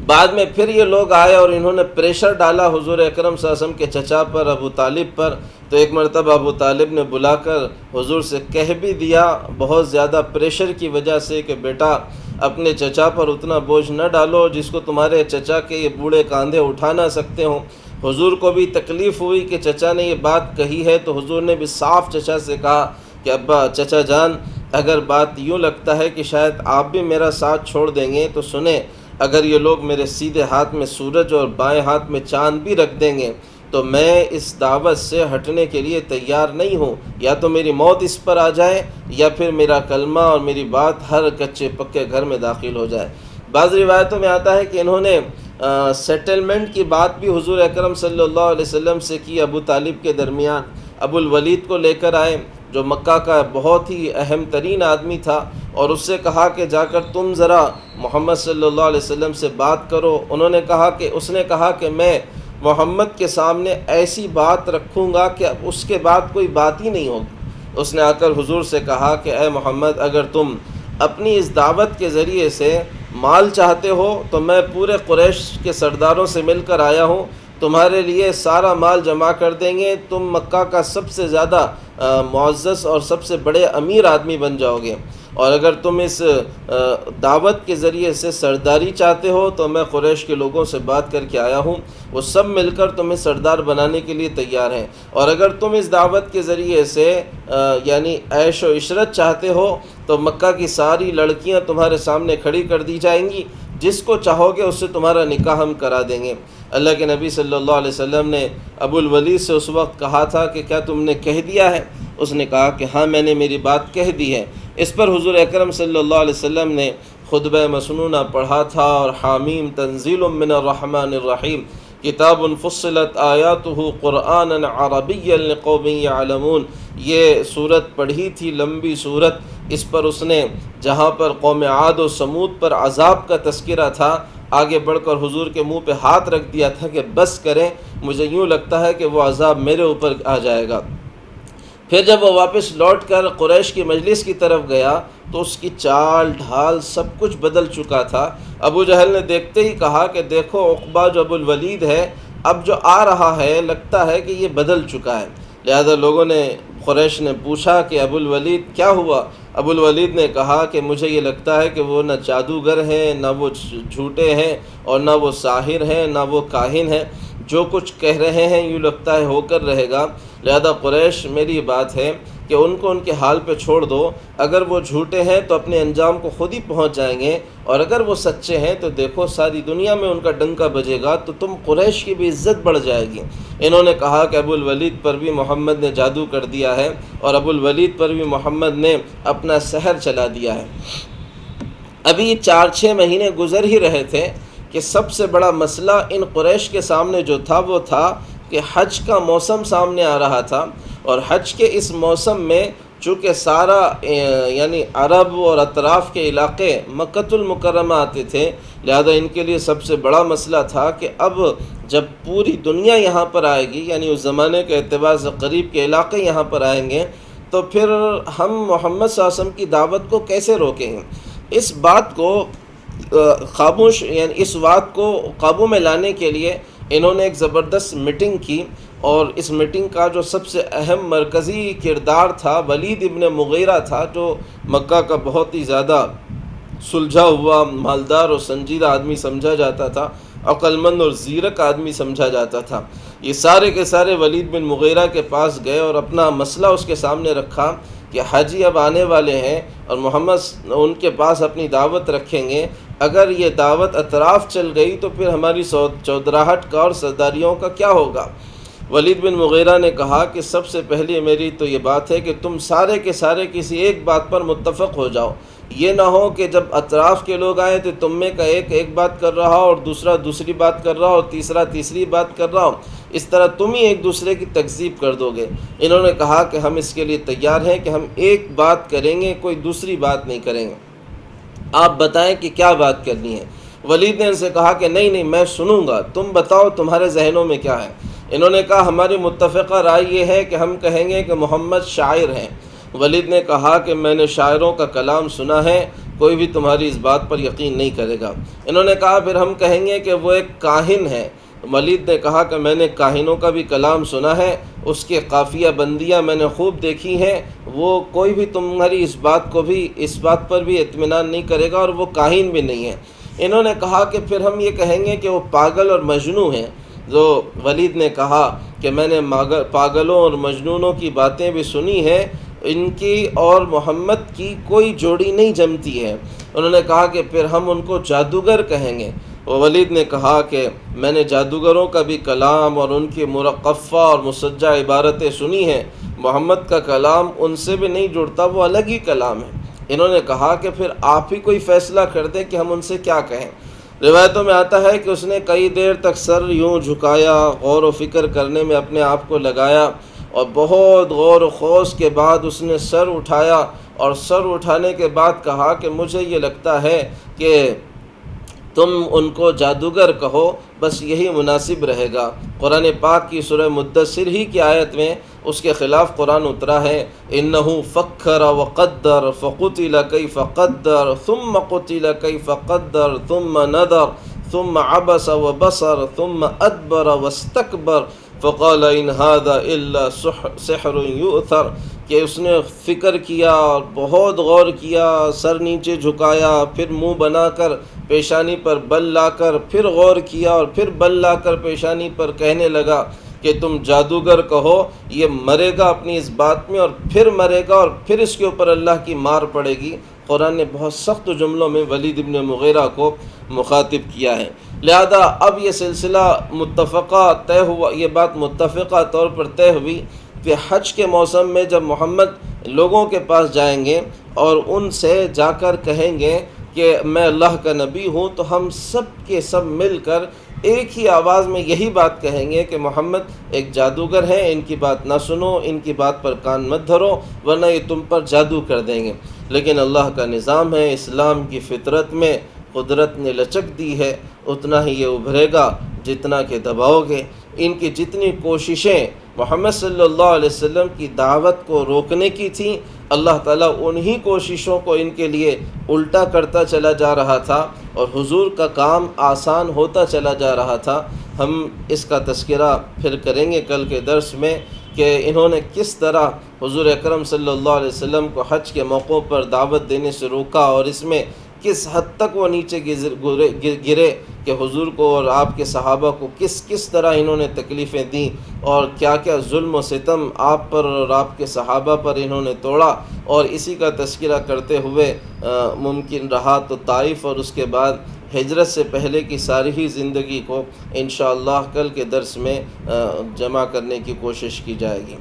بعد میں پھر یہ لوگ آئے اور انہوں نے پریشر ڈالا حضور اکرم صلی اللہ علیہ وسلم کے چچا پر، ابو طالب پر۔ تو ایک مرتبہ ابو طالب نے بلا کر حضور سے کہہ بھی دیا بہت زیادہ پریشر کی وجہ سے کہ بیٹا اپنے چچا پر اتنا بوجھ نہ ڈالو جس کو تمہارے چچا کے یہ بوڑھے کاندھے اٹھا نہ سکتے ہوں۔ حضور کو بھی تکلیف ہوئی کہ چچا نے یہ بات کہی ہے، تو حضور نے بھی صاف چچا سے کہا کہ ابا چچا جان اگر بات یوں لگتا ہے کہ شاید آپ بھی میرا ساتھ چھوڑ دیں گے تو سنیں، اگر یہ لوگ میرے سیدھے ہاتھ میں سورج اور بائیں ہاتھ میں چاند بھی رکھ دیں گے تو میں اس دعوت سے ہٹنے کے لیے تیار نہیں ہوں، یا تو میری موت اس پر آ جائے یا پھر میرا کلمہ اور میری بات ہر کچے پکے گھر میں داخل ہو جائے۔ بعض روایتوں میں آتا ہے کہ انہوں نے سیٹلمنٹ کی بات بھی حضور اکرم صلی اللہ علیہ وسلم سے کی ابو طالب کے درمیان۔ ابو الولید کو لے کر آئے جو مکہ کا بہت ہی اہم ترین آدمی تھا، اور اس سے کہا کہ جا کر تم ذرا محمد صلی اللہ علیہ وسلم سے بات کرو۔ اس نے کہا کہ میں محمد کے سامنے ایسی بات رکھوں گا کہ اب اس کے بعد کوئی بات ہی نہیں ہوگی۔ اس نے آ کر حضور سے کہا کہ اے محمد، اگر تم اپنی اس دعوت کے ذریعے سے مال چاہتے ہو تو میں پورے قریش کے سرداروں سے مل کر آیا ہوں، تمہارے لیے سارا مال جمع کر دیں گے، تم مکہ کا سب سے زیادہ معزز اور سب سے بڑے امیر آدمی بن جاؤ گے۔ اور اگر تم اس دعوت کے ذریعے سے سرداری چاہتے ہو تو میں قریش کے لوگوں سے بات کر کے آیا ہوں، وہ سب مل کر تمہیں سردار بنانے کے لیے تیار ہیں۔ اور اگر تم اس دعوت کے ذریعے سے یعنی عیش و عشرت چاہتے ہو تو مکہ کی ساری لڑکیاں تمہارے سامنے کھڑی کر دی جائیں گی، جس کو چاہو گے اس سے تمہارا نکاح ہم کرا دیں گے۔ اللہ کے نبی صلی اللہ علیہ وسلم نے ابو الولید سے اس وقت کہا تھا کہ کیا تم نے کہہ دیا ہے؟ اس نے کہا کہ ہاں میں نے میری بات کہہ دی ہے۔ اس پر حضور اکرم صلی اللہ علیہ وسلم نے خطبہ مسنونہ پڑھا تھا، اور حامیم تنزیل من الرحمن الرحیم کتاب فصلت آیاتہ قرآنا عربیا لقوم یعلمون، یہ صورت پڑھی تھی، لمبی صورت۔ اس پر اس نے جہاں پر قوم عاد و سمود پر عذاب کا تذکرہ تھا، آگے بڑھ کر حضور کے منہ پہ ہاتھ رکھ دیا تھا کہ بس کریں، مجھے یوں لگتا ہے کہ وہ عذاب میرے اوپر آ جائے گا۔ پھر جب وہ واپس لوٹ کر قریش کی مجلس کی طرف گیا تو اس کی چال ڈھال سب کچھ بدل چکا تھا۔ ابو جہل نے دیکھتے ہی کہا کہ دیکھو عقبہ جو ابو الولید ہے اب جو آ رہا ہے لگتا ہے کہ یہ بدل چکا ہے۔ لہذا لوگوں نے قریش نے پوچھا کہ ابو الولید کیا ہوا؟ ابو الولید نے کہا کہ مجھے یہ لگتا ہے کہ وہ نہ جادوگر ہیں، نہ وہ جھوٹے ہیں، اور نہ وہ ساحر ہیں، نہ وہ کاہن ہیں، جو کچھ کہہ رہے ہیں یوں لگتا ہے ہو کر رہے گا۔ لہذا قریش میری بات ہے کہ ان کو ان کے حال پہ چھوڑ دو، اگر وہ جھوٹے ہیں تو اپنے انجام کو خود ہی پہنچ جائیں گے، اور اگر وہ سچے ہیں تو دیکھو ساری دنیا میں ان کا ڈنکا بجے گا تو تم قریش کی بھی عزت بڑھ جائے گی۔ انہوں نے کہا کہ ابو الولید پر بھی محمد نے جادو کر دیا ہے، اور ابو الولید پر بھی محمد نے اپنا سحر چلا دیا ہے۔ ابھی 4-6 مہینے گزر ہی رہے تھے کہ سب سے بڑا مسئلہ ان قریش کے سامنے جو تھا وہ تھا کہ حج کا موسم سامنے آ رہا تھا، اور حج کے اس موسم میں چونکہ سارا یعنی عرب اور اطراف کے علاقے مکۃ المکرمہ آتے تھے، لہذا ان کے لیے سب سے بڑا مسئلہ تھا کہ اب جب پوری دنیا یہاں پر آئے گی، یعنی اس زمانے کے اعتبار سے قریب کے علاقے یہاں پر آئیں گے، تو پھر ہم محمد صلی اللہ علیہ وسلم کی دعوت کو کیسے روکیں گے؟ اس بات کو اس بات کو قابو میں لانے کے لیے انہوں نے ایک زبردست میٹنگ کی، اور اس میٹنگ کا جو سب سے اہم مرکزی کردار تھا ولید ابن مغیرہ تھا، جو مکہ کا بہت ہی زیادہ سلجھا ہوا مالدار اور سنجیدہ آدمی سمجھا جاتا تھا، عقل مند اور زیرک آدمی سمجھا جاتا تھا۔ یہ سارے کے سارے ولید بن مغیرہ کے پاس گئے اور اپنا مسئلہ اس کے سامنے رکھا کہ حاجی اب آنے والے ہیں اور محمد ان کے پاس اپنی دعوت رکھیں گے، اگر یہ دعوت اطراف چل گئی تو پھر ہماری چودراہٹ کا اور سرداریوں کا کیا ہوگا؟ ولید بن مغیرہ نے کہا کہ سب سے پہلے میری تو یہ بات ہے کہ تم سارے کے سارے کسی ایک بات پر متفق ہو جاؤ، یہ نہ ہو کہ جب اطراف کے لوگ آئیں تو تم میں کا ایک بات کر رہا ہو اور دوسرا دوسری بات کر رہا ہو اور تیسرا تیسری بات کر رہا ہو، اس طرح تم ہی ایک دوسرے کی تکذیب کر دو گے۔ انہوں نے کہا کہ ہم اس کے لیے تیار ہیں کہ ہم ایک بات کریں گے، کوئی دوسری بات نہیں کریں گے، آپ بتائیں کہ کیا بات کرنی ہے۔ ولید نے ان سے کہا کہ نہیں میں سنوں گا، تم بتاؤ تمہارے ذہنوں میں کیا ہے۔ انہوں نے کہا ہماری متفقہ رائے یہ ہے کہ ہم کہیں گے کہ محمد شاعر ہیں۔ ولید نے کہا کہ میں نے شاعروں کا کلام سنا ہے، کوئی بھی تمہاری اس بات پر یقین نہیں کرے گا۔ انہوں نے کہا پھر ہم کہیں گے کہ وہ ایک کاہن ہے۔ ولید نے کہا کہ میں نے کاہنوں کا بھی کلام سنا ہے، اس کے قافیہ بندیاں میں نے خوب دیکھی ہیں، وہ کوئی بھی تمہاری اس بات پر بھی اطمینان نہیں کرے گا، اور وہ کاہن بھی نہیں ہے۔ انہوں نے کہا کہ پھر ہم یہ کہیں گے کہ وہ پاگل اور مجنون ہیں۔ جو ولید نے کہا کہ میں نے پاگلوں اور مجنونوں کی باتیں بھی سنی ہیں، ان کی اور محمد کی کوئی جوڑی نہیں جمتی ہے۔ انہوں نے کہا کہ پھر ہم ان کو جادوگر کہیں گے۔ ولید نے کہا کہ میں نے جادوگروں کا بھی کلام اور ان کی مرقفہ اور مسجع عبارتیں سنی ہیں، محمد کا کلام ان سے بھی نہیں جڑتا، وہ الگ ہی کلام ہے۔ انہوں نے کہا کہ پھر آپ ہی کوئی فیصلہ کر دیں کہ ہم ان سے کیا کہیں۔ روایتوں میں آتا ہے کہ اس نے کئی دیر تک سر یوں جھکایا، غور و فکر کرنے میں اپنے آپ کو لگایا، اور بہت غور و خوض کے بعد اس نے سر اٹھایا، اور سر اٹھانے کے بعد کہا کہ مجھے یہ لگتا ہے کہ تم ان کو جادوگر کہو، بس یہی مناسب رہے گا۔ قرآن پاک کی سورہ مدثر ہی کی آیت میں اس کے خلاف قرآن اترا ہے، اِنَّهُ فَكَّرَ وَقَدَّرَ فَقُتِلَ كَيْفَ قَدَّرَ ثُمَّ قُتِلَ كَيْفَ قَدَّرَ ثُمَّ نَظَرَ ثُمَّ عَبَسَ وَبَصَرَ ثُمَّ أَدْبَرَ وَاسْتَكْبَرَ فَقَالَ إِنْ هَذَا إِلَّا سِحْرٌ يُؤْثَرُ، کہ اس نے فکر کیا اور بہت غور کیا، سر نیچے جھکایا، پھر منہ بنا کر پیشانی پر بل لا کر پھر غور کیا، اور پھر بل لا کر پیشانی پر کہنے لگا کہ تم جادوگر کہو، یہ مرے گا اپنی اس بات میں اور پھر مرے گا، اور پھر اس کے اوپر اللہ کی مار پڑے گی۔ قرآن نے بہت سخت جملوں میں ولید ابن مغیرہ کو مخاطب کیا ہے۔ لہذا اب یہ سلسلہ متفقہ طے ہوا، یہ بات متفقہ طور پر طے ہوئی کہ حج کے موسم میں جب محمد لوگوں کے پاس جائیں گے اور ان سے جا کر کہیں گے کہ میں اللہ کا نبی ہوں، تو ہم سب کے سب مل کر ایک ہی آواز میں یہی بات کہیں گے کہ محمد ایک جادوگر ہیں، ان کی بات نہ سنو، ان کی بات پر کان مت دھرو، ورنہ یہ تم پر جادو کر دیں گے۔ لیکن اللہ کا نظام ہے، اسلام کی فطرت میں قدرت نے لچک دی ہے، اتنا ہی یہ ابھرے گا جتنا کہ دباؤ گے۔ ان کی جتنی کوششیں محمد صلی اللہ علیہ وسلم کی دعوت کو روکنے کی تھیں، اللہ تعالیٰ انہی کوششوں کو ان کے لیے الٹا کرتا چلا جا رہا تھا، اور حضور کا کام آسان ہوتا چلا جا رہا تھا۔ ہم اس کا تذکرہ پھر کریں گے کل کے درس میں کہ انہوں نے کس طرح حضور اکرم صلی اللہ علیہ وسلم کو حج کے موقعوں پر دعوت دینے سے روکا، اور اس میں کس حد تک وہ نیچے گرے کہ حضور کو اور آپ کے صحابہ کو کس طرح انہوں نے تکلیفیں دیں، اور کیا کیا ظلم و ستم آپ پر اور آپ کے صحابہ پر انہوں نے توڑا۔ اور اسی کا تذکرہ کرتے ہوئے ممکن رہا تو طائف اور اس کے بعد ہجرت سے پہلے کی ساری ہی زندگی کو انشاءاللہ کل کے درس میں جمع کرنے کی کوشش کی جائے گی۔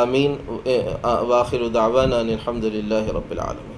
آمین۔ وآخر دعوانا ان الحمد للہ رب العالمین۔